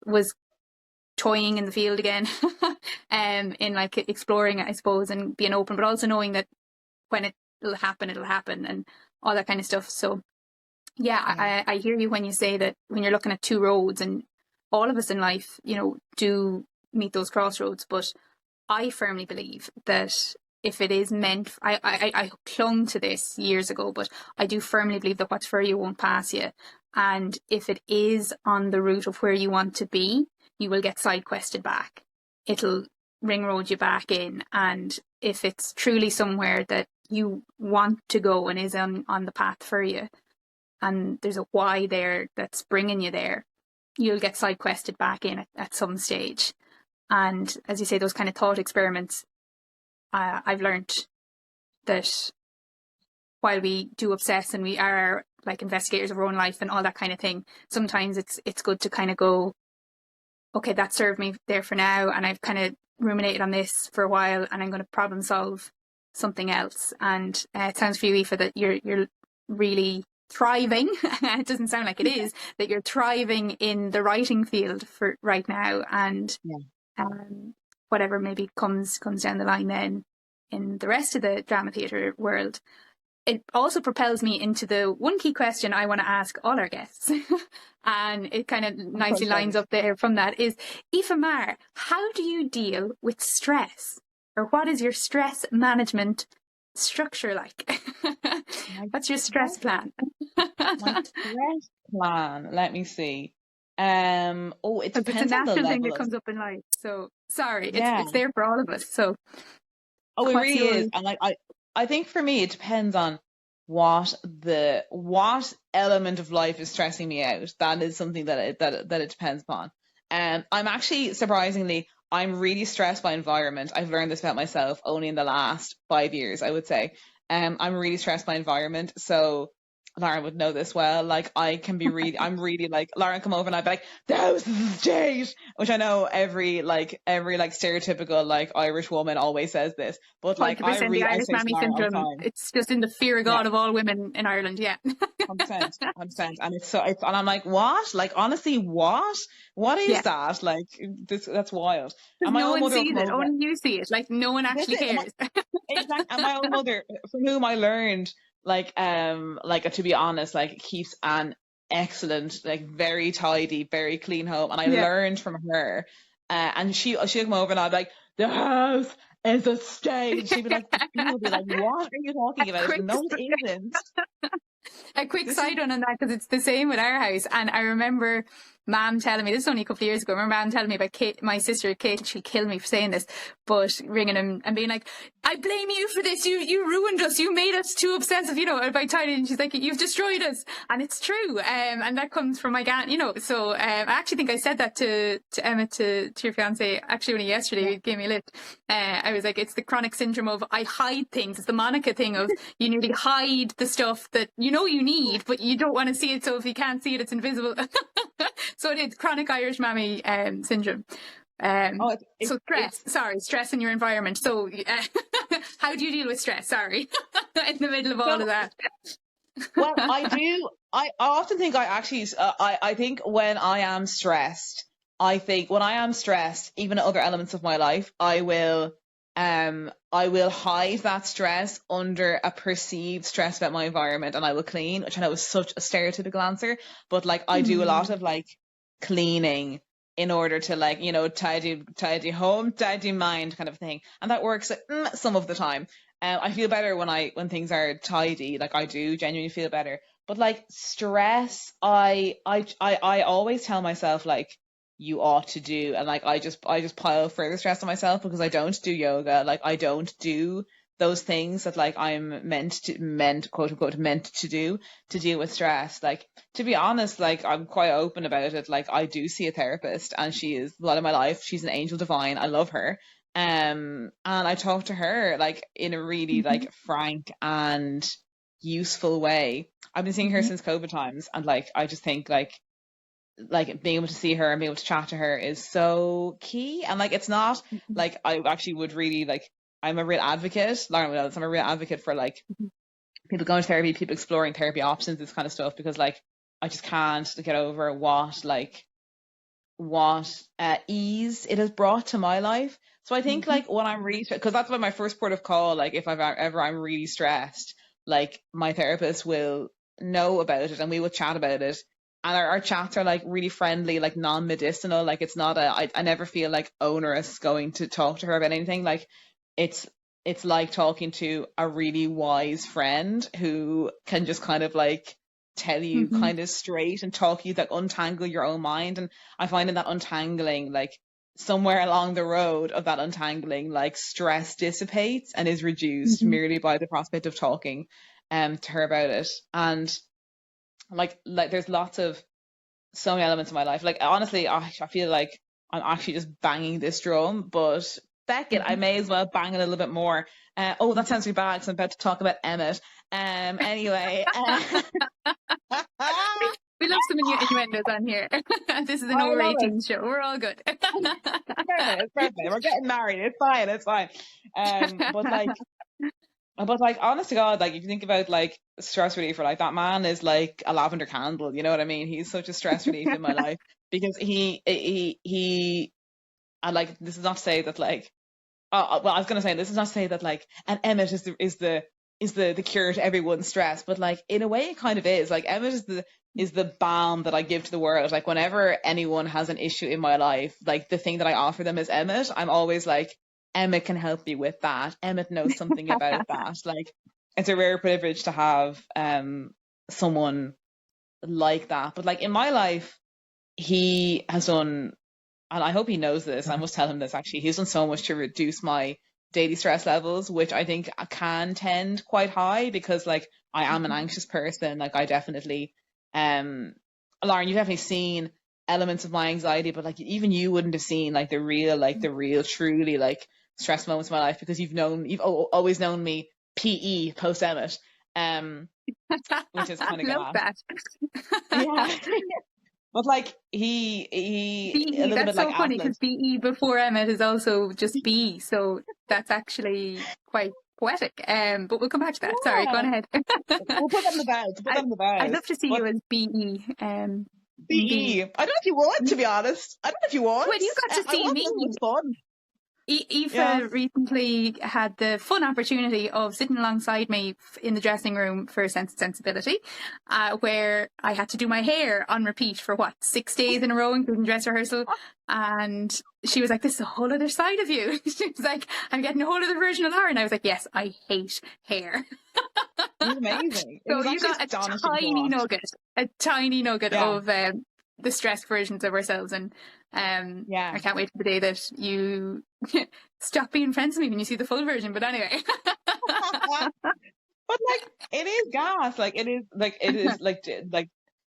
was toying in the field again, in like exploring it, I suppose, and being open, but also knowing that when it'll happen, and all that kind of stuff. So yeah, I hear you when you say that when you're looking at two roads, and all of us in life, you know, do meet those crossroads. But I firmly believe that if it is meant, I clung to this years ago, but I do firmly believe that what's for you won't pass you. And if it is on the route of where you want to be, you will get side quested back. It'll ring road you back in. And if it's truly somewhere that you want to go and is on the path for you, and there's a why there that's bringing you there, you'll get side quested back in at some stage. And as you say, those kind of thought experiments, I've learned that while we do obsess and we are like investigators of our own life and all that kind of thing, sometimes it's good to kind of go, okay, that served me there for now, and I've kind of ruminated on this for a while, and I'm going to problem solve something else. And it sounds for you, Aoife, that you're really thriving. It doesn't sound like it is, that you're thriving in the writing field for right now, and whatever maybe comes down the line then in the rest of the drama theatre world. It also propels me into the one key question I want to ask all our guests. And it kind of nicely lines up there from that is, Aoife Meagher, how do you deal with stress? Or what is your stress management structure like? What's your stress plan? My stress plan, let me see. It depends on the It's a natural thing level that of... comes up in life. So sorry, Yeah. it's there for all of us. So Oh, it really is. And like I think for me it depends on what element of life is stressing me out. That is something that it depends upon. I'm actually surprisingly, I'm really stressed by environment. I've learned this about myself only in the last 5 years, I would say. I'm really stressed by environment. So Lauren would know this well. Like I'm really like, Lauren come over and I'd be like, the house is a state, which I know every stereotypical like Irish woman always says this, but like 100% the I Irish say to mammy Lauren all the syndrome. time. It's just in the fear of God of all women in Ireland. Yeah. 100%, 100%. And and I'm like, what? Like, honestly, what? What is that? Like, that's wild. Because And my no own one mother will sees come it. over. Only you see it. Like, no one actually cares. Exactly. And my own mother, from whom I learned, to be honest, like, keeps an excellent, like, very tidy, very clean home. And I learned from her. And she'll come over and I'll be like, the house is a stage. She'd be like, people would be like, what are you talking about? No, it isn't. A quick side on that, because it's the same with our house. And I remember Mom telling me, this is only a couple of years ago, I remember Mom telling me about Kate, my sister Kate, she'll kill me for saying this, but ringing him and being like, I blame you for this, you ruined us, you made us too obsessive, about tidying. And she's like, you've destroyed us. And it's true. And that comes from my aunt, so I actually think I said that to Emma, to your fiance, actually only yesterday. He gave me a lift. I was like, it's the chronic syndrome of I hide things. It's the Monica thing of you nearly hide the stuff that you need, but you don't want to see it, so if you can't see it, it's invisible. So it's chronic Irish mammy syndrome. So stress in your environment. So how do you deal with stress? Sorry, in the middle of all of that. Well, I often think I think when I am stressed, even other elements of my life, I will hide that stress under a perceived stress about my environment, and I will clean, which I know is such a stereotypical answer, but like I do a lot of like cleaning in order to like, tidy home, tidy mind kind of thing. And that works some of the time. I feel better when things are tidy. Like I do genuinely feel better. But like stress, I always tell myself like, you ought to do, and like I just pile further stress on myself because I don't do yoga. Like I don't do those things that like I'm quote unquote meant to do to deal with stress. Like, to be honest, like I'm quite open about it. Like I do see a therapist, and she is a lot of my life. She's an angel divine. I love her. And I talk to her like in a really like frank and useful way. I've been seeing her since COVID times, and like I just think like being able to see her and being able to chat to her is so key. And like it's not like I actually would really like, I'm a real advocate, Lauren knows, I'm a real advocate for like people going to therapy, people exploring therapy options, this kind of stuff, because like I just can't get over what ease it has brought to my life. So I think like when I'm really, because that's why my first port of call, like if I'm really stressed, like my therapist will know about it and we will chat about it. And our chats are like really friendly, like non-medicinal. Like it's not I never feel like onerous going to talk to her about anything. Like it's like talking to a really wise friend who can just kind of like tell you kind of straight and talk you, like untangle your own mind. And I find in that untangling, like somewhere along the road of that untangling, like stress dissipates and is reduced merely by the prospect of talking to her about it. And like there's so many elements of my life. Like honestly, I feel like I'm actually just banging this drum, but Beckett, I may as well bang a little bit more. That sounds really bad because I'm about to talk about Emmett. Anyway. We love some innuendos on here. This is an I over love it. 18 show. We're all good. It's perfect. We're getting married. It's fine. It's fine. But like, honest to God, like if you think about like stress reliever, like that man is like a lavender candle. You know what I mean? He's such a stress relief in my life because and like this is not to say that like well, I was gonna say this is not to say that like an Emmett is the cure to everyone's stress, but like in a way it kind of is. Like Emmett is the balm that I give to the world. Like whenever anyone has an issue in my life, like the thing that I offer them is Emmett. I'm always like, Emmett can help you with that. Emmett knows something about that. Like it's a rare privilege to have someone like that. But like in my life, he has done, and I hope he knows this. I must tell him this actually. He's done so much to reduce my daily stress levels, which I think can tend quite high because like I am an anxious person. Like I definitely, Lauren, you've definitely seen elements of my anxiety, but like even you wouldn't have seen like the real, truly like stress moments of my life because you've always known me PE post Emmett, which is kind of Love gas. that. Yeah. But like he a BE, little that's bit like so funny Atlas. because BE before Emmett is also just B, so that's actually quite poetic. But we'll come back to that. Sorry, go on Yeah. ahead. We'll put that in the vows. Put that in the I'd vows. love to see But you as BE. BE, I don't know if you would, to be honest. I don't know if you would. Well, you got to I see want me. it was fun. Yeah. Aoife recently had the fun opportunity of sitting alongside me in the dressing room for Sense and Sensibility, where I had to do my hair on repeat for 6 days in a row, including dress rehearsal. And she was like, "This is a whole other side of you." She was like, "I'm getting a whole other version of Lauren." I was like, "Yes, I hate hair." It was amazing. It was So you actually got astonishing to watch. a tiny nugget Yeah. of the stress versions of ourselves, and Yeah. I can't wait for the day that you stop being friends with me when you see the full version. But anyway. But like it is gas. Like it is like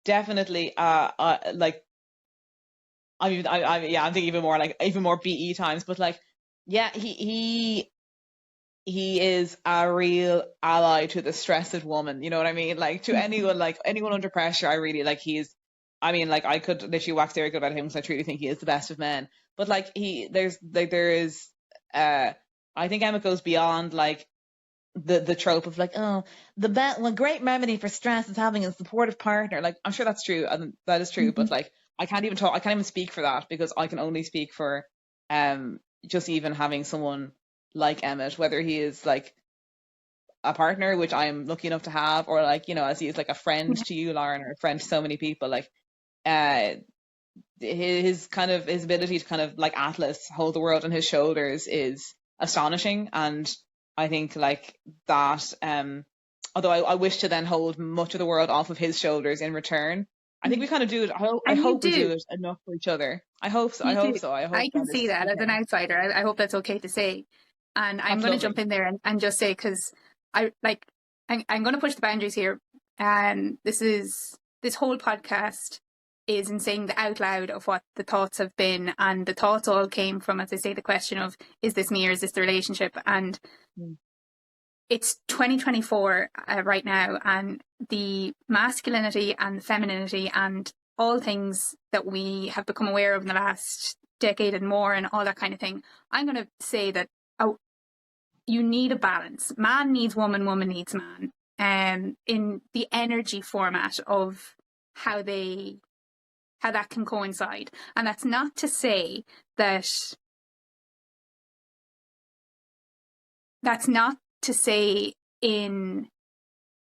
definitely like I'm thinking even more BE times, but like yeah, he is a real ally to the stressed woman. You know what I mean? Like to anyone under pressure, I really like I mean, like I could literally wax lyrical about him because I truly think he is the best of men. But like there is I think Emma goes beyond like the trope of like, oh, one great remedy for stress is having a supportive partner. Like I'm sure that's true and that is true, but like I can't even speak for that because I can only speak for just even having someone like Emmett, whether he is like a partner, which I'm lucky enough to have, or like, as he is like a friend to you, Lauren, or a friend to so many people, like uh his ability to kind of like Atlas hold the world on his shoulders is astonishing. And I think like that although I wish to then hold much of the world off of his shoulders in return, I think we kind of do it. I And you hope we do do. it enough for each other. I hope so. I You hope do. so. I hope I can that see is that as an okay. outsider. I hope that's okay to say. And I'm That's going to lovely. jump in there and just say, because I'm going to push the boundaries here. And this whole podcast is in saying the out loud of what the thoughts have been. And the thoughts all came from, as I say, the question of, is this me or is this the relationship? And it's 2024 right now, and the masculinity and femininity and all things that we have become aware of in the last decade and more and all that kind of thing. I'm going to say that you need a balance. Man needs woman, woman needs man. In the energy format of how that can coincide. And that's not to say that's not to say in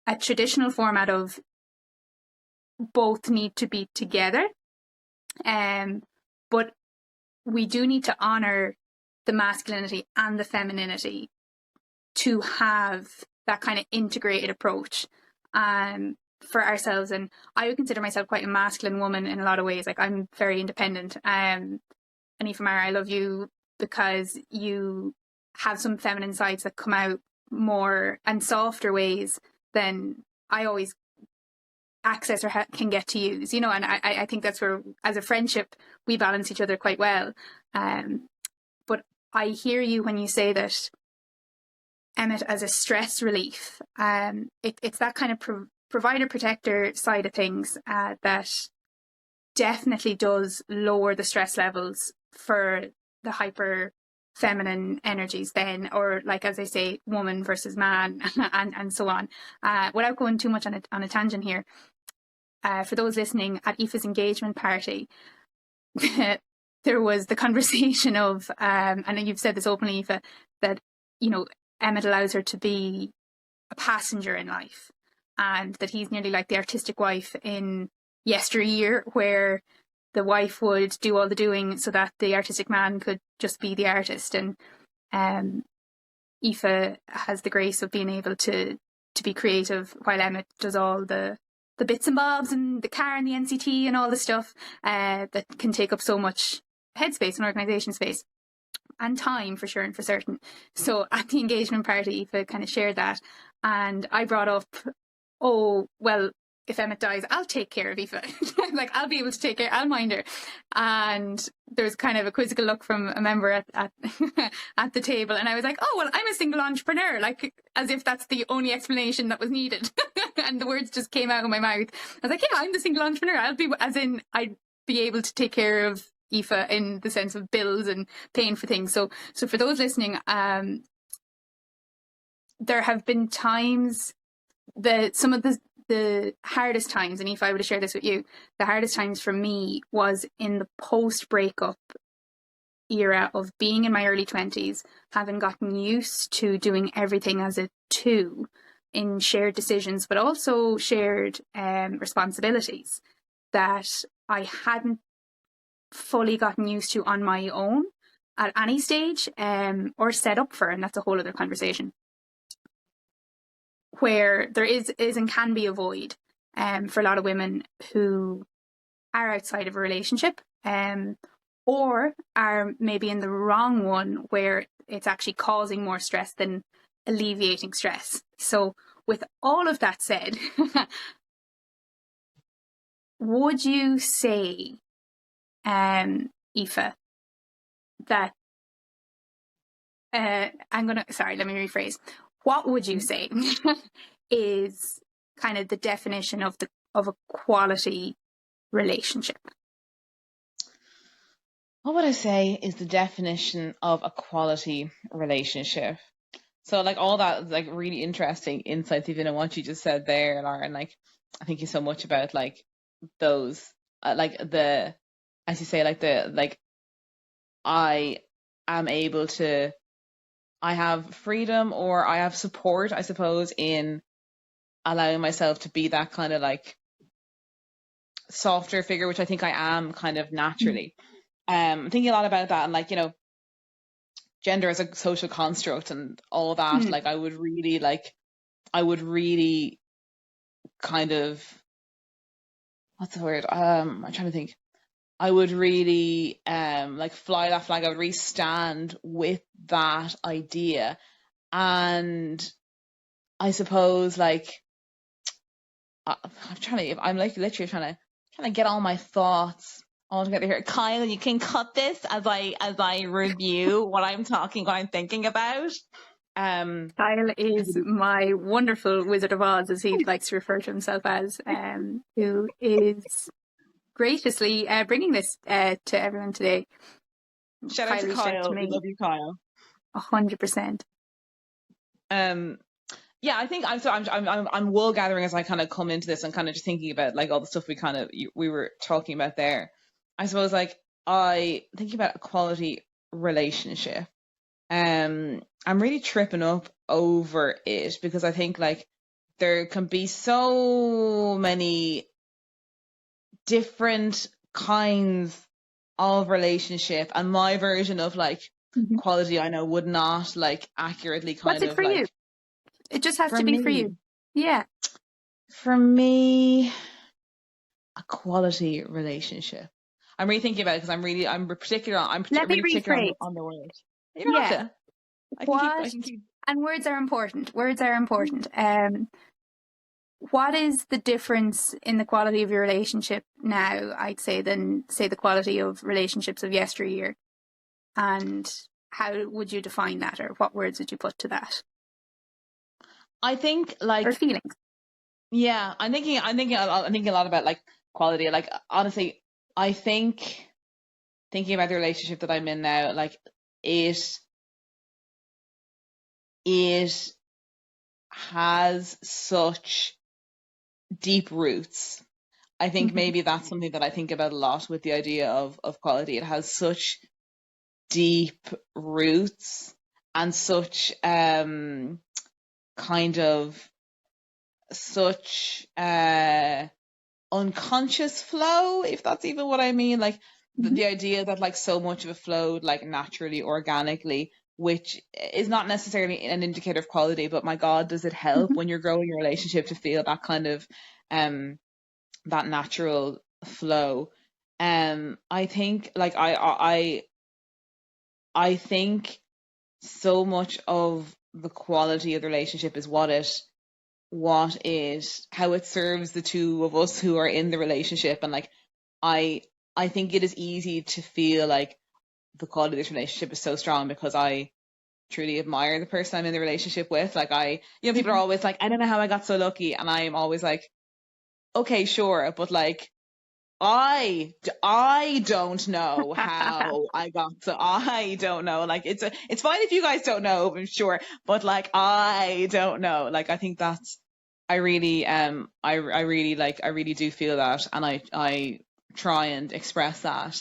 a traditional format of both need to be together. But we do need to honor the masculinity and the femininity to have that kind of integrated approach for ourselves. And I would consider myself quite a masculine woman in a lot of ways. Like I'm very independent. And Aoife Meagher, I love you because you have some feminine sides that come out more and softer ways than I always access or can get to use, and I think that's where, as a friendship, we balance each other quite well. But I hear you when you say that Emmett as a stress relief. It's that kind of provider protector side of things, that definitely does lower the stress levels for the hyper feminine energies then, or like, as I say, woman versus man, and so on. Without going too much on a tangent here, for those listening, at Aoife's engagement party, there was the conversation of, and you've said this openly, Aoife, that, Emmett allows her to be a passenger in life, and that he's nearly like the artistic wife in yesteryear, where the wife would do all the doing so that the artistic man could just be the artist. And Aoife has the grace of being able to be creative, while Emmett does all the bits and bobs and the car and the NCT and all the stuff that can take up so much headspace and organisation space and time, for sure and for certain. So at the engagement party, Aoife kind of shared that, and I brought up, oh, well, if Emmett dies, I'll take care of Aoife. Like, I'll be able to take care, I'll mind her. And there's kind of a quizzical look from a member at at the table. And I was like, oh, well, I'm a single entrepreneur, like, as if that's the only explanation that was needed. And the words just came out of my mouth. I was like, yeah, I'm the single entrepreneur. I'd be able to take care of Aoife in the sense of bills and paying for things. So for those listening, there have been times that some of the hardest times, and if I were to share this with you, the hardest times for me was in the post-breakup era of being in my early 20s, having gotten used to doing everything as a two in shared decisions, but also shared responsibilities that I hadn't fully gotten used to on my own at any stage, or set up for, and that's a whole other conversation, where there is and can be a void for a lot of women who are outside of a relationship, or are maybe in the wrong one, where it's actually causing more stress than alleviating stress. So with all of that said, would you say, Aoife, that let me rephrase. What would you say is kind of the definition of a quality relationship? What would I say is the definition of a quality relationship? So, like, all that, like, really interesting insights, even in what you just said there, Lauren. Like, I thank you so much about, like, those, like, as you say, I am able to, I have freedom, or I have support, I suppose, in allowing myself to be that kind of, like, softer figure, which I think I am kind of naturally. I'm thinking a lot about that, and, like, gender as a social construct and all that. Like, I would really kind of, what's the word? I'm trying to think. I would really like, fly that flag. I would really stand with that idea. And I suppose, like, I'm like literally trying to get all my thoughts all together here. Kyle, you can cut this as I review what I'm thinking about. Kyle is my wonderful Wizard of Oz, as he likes to refer to himself as, who is graciously bringing this to everyone today. Shout out to Kyle. We love you, Kyle. 100%. Yeah, I think I'm wool gathering as I kind of come into this, and kind of just thinking about, like, all the stuff we were talking about there. I suppose, like, I thinking about a quality relationship. I'm really tripping up over it, because I think, like, there can be so many different kinds of relationship, and my version of, like, quality, I know, would not, like, accurately kind of. What's it for like, you? It just has to be for you. Yeah. For me, a quality relationship. I'm really thinking about it, because I'm really particular on the word. You don't have to. I can keep. And words are important. Words are important. What is the difference in the quality of your relationship now, I'd say, than, say, the quality of relationships of yesteryear? And how would you define that, or what words would you put to that? I think, like, or feelings. Yeah, I'm thinking a lot about like quality. Like honestly, I think thinking about the relationship that I'm in now, like it it has such deep roots. I think Hmm. maybe that's something that I think about a lot with the idea of quality. It has such deep roots and such kind of such unconscious flow, if that's even what I mean. Like Hmm. the idea that like so much of it flowed like naturally, organically, which is not necessarily an indicator of quality, but my God, does it help Hmm. when you're growing your relationship to feel that kind of um that natural flow. I think like I think so much of the quality of the relationship is how it serves the two of us who are in the relationship. And like I I think it is easy to feel like the quality of this relationship is so strong because I truly admire the person I'm in the relationship with. Like people are Hmm. always like, I don't know how I got so lucky, and I'm always like, okay, sure, but like I don't know how I got so I don't know. Like it's fine if you guys don't know, I'm sure, but like I don't know. Like I think that's I really I really like I really do feel that, and I try and express that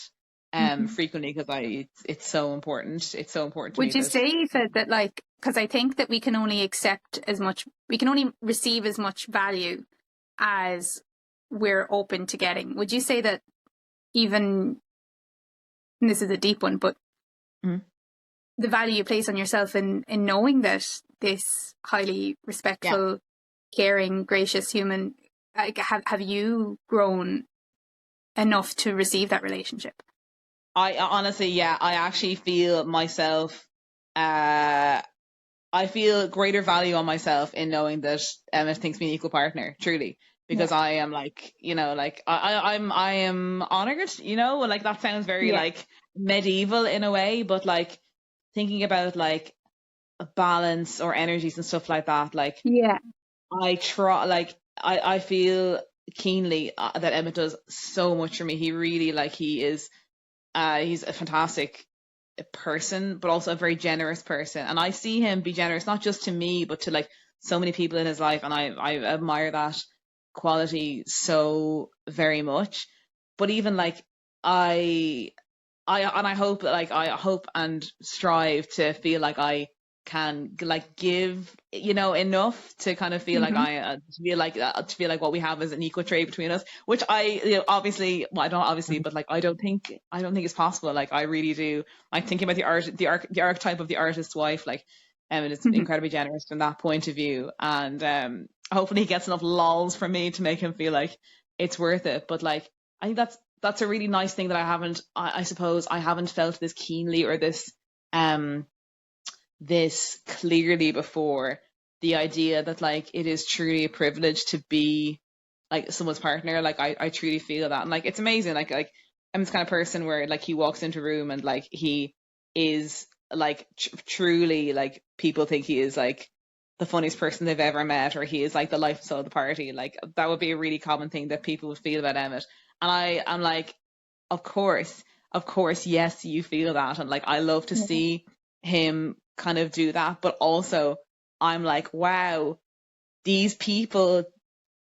Hmm. frequently because it's so important. It's so important to me Would you that say, Aoife, that like, because I think that we can only accept as much, we can only receive as much value as we're open to getting. Would you say that even, and this is a deep one, but Mhm. the value you place on yourself in knowing that this highly Yeah. respectful, caring, gracious human, like, have you grown enough to receive that relationship? I honestly, yeah, I actually feel myself uh I feel greater value on myself in knowing that Emma thinks me an equal partner, truly, Yeah. because I am like, like I am honored, and like that sounds very Yeah. like medieval in a way, but like thinking about like a balance or energies and stuff like that, like Yeah. I try, like I feel keenly that Emmett does so much for me. He really like he's a fantastic person, but also a very generous person. And I see him be generous, not just to me, but to like so many people in his life. And I admire that quality so very much. But even like, I, I hope that like, I hope and strive to feel like I can like give, enough to kind of feel like Hmm. to feel like what we have is an equal trade between us, which obviously, well, I don't obviously, but like I don't think it's possible. Like I really do. Like thinking about the archetype of the artist's wife, like and it's Hmm. incredibly generous from that point of view. And hopefully he gets enough lols from me to make him feel like it's worth it. But like I think that's a really nice thing that I suppose I haven't felt this keenly or um this clearly before. The idea that like it is truly a privilege to be like someone's partner. Like I truly feel that. And like it's amazing. Like I'm this kind of person where like he walks into a room and like he is like truly like people think he is like the funniest person they've ever met, or he is like the life and soul of the party. Like that would be a really common thing that people would feel about Emmett. And I'm like, of course, yes, you feel that. And like I love to Yeah. see him kind of do that. But also I'm like, wow, these people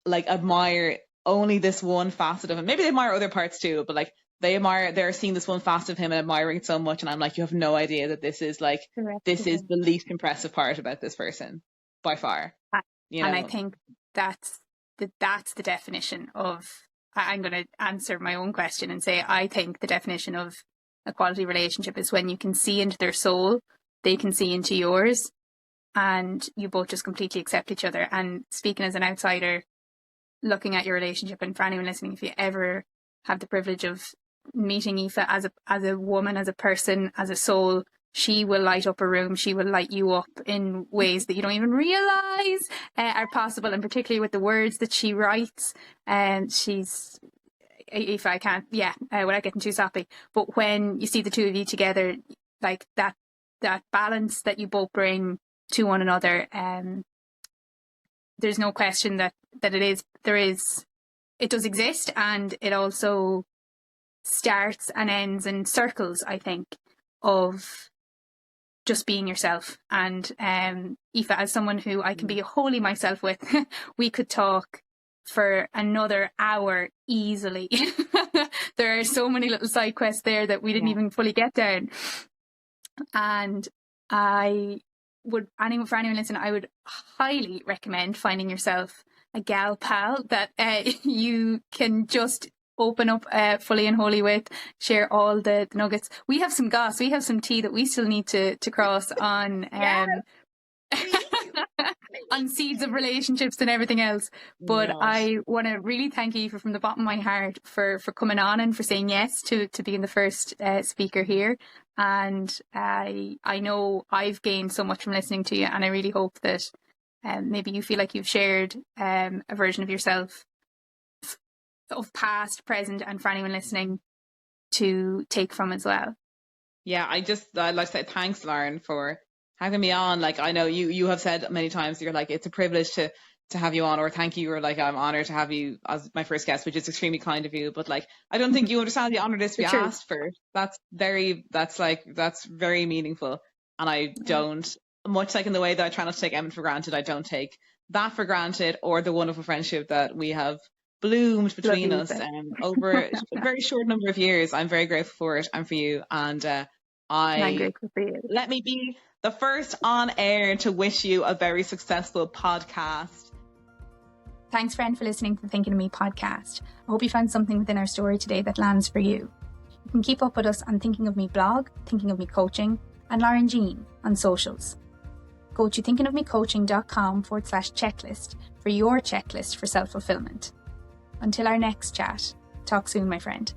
like admire only this one facet of him. Maybe they admire other parts too, but like they're seeing this one facet of him and admiring it so much. And I'm like, you have no idea that Correct. this is the least impressive part about this person by far, A- you And I know? think that's the definition of. I'm going to answer my own question and say I think the definition of a quality relationship is when you can see into their soul, they can see into yours, and you both just completely accept each other. And speaking as an outsider, looking at your relationship, and for anyone listening, if you ever have the privilege of meeting Aoife as a woman, as a person, as a soul, she will light up a room. She will light you up in ways that you don't even realize are possible, and particularly with the words that she writes. And she's, if I can't, yeah, without getting too soppy. But when you see the two of you together, like that balance that you both bring to one another, there's no question that that it does exist, and it also starts and ends in circles, I think, of just being yourself. And Aoife, as someone who I can be wholly myself with, we could talk for another hour easily. There are so many little side quests there that we didn't even fully get down. And I would, for anyone listening, I would highly recommend finding yourself a gal pal that you can just open up fully and wholly with, share all the nuggets. We have some goss, we have some tea that we still need to cross on on seeds of relationships and everything else. But I want to really thank Aoife from the bottom of my heart for coming on and for saying yes to being the first speaker here. And I know I've gained so much from listening to you, and I really hope that maybe you feel like you've shared a version of yourself, of past, present, and for anyone listening to take from as well. Yeah, I'd like to say thanks, Lauren, for having me on. Like, I know you have said many times, you're like, it's a privilege to have you on, or thank you, or like, I'm honored to have you as my first guest, which is extremely kind of you. But like, I don't think you understand the honor this to be asked for. That's very meaningful. And I don't, much like in the way that I try not to take Emmett for granted, I don't take that for granted, or the wonderful friendship that we have bloomed between us over a very short number of years. I'm very grateful for it and for you. And I'm grateful for you. Let me be the first on air to wish you a very successful podcast. Thanks, friend, for listening to the Thinking of Me podcast. I hope you found something within our story today that lands for you. You can keep up with us on Thinking of Me blog, Thinking of Me Coaching, and Lauren Jean on socials. Go to thinkingofmecoaching.com/checklist for your checklist for self-fulfillment. Until our next chat, talk soon, my friend.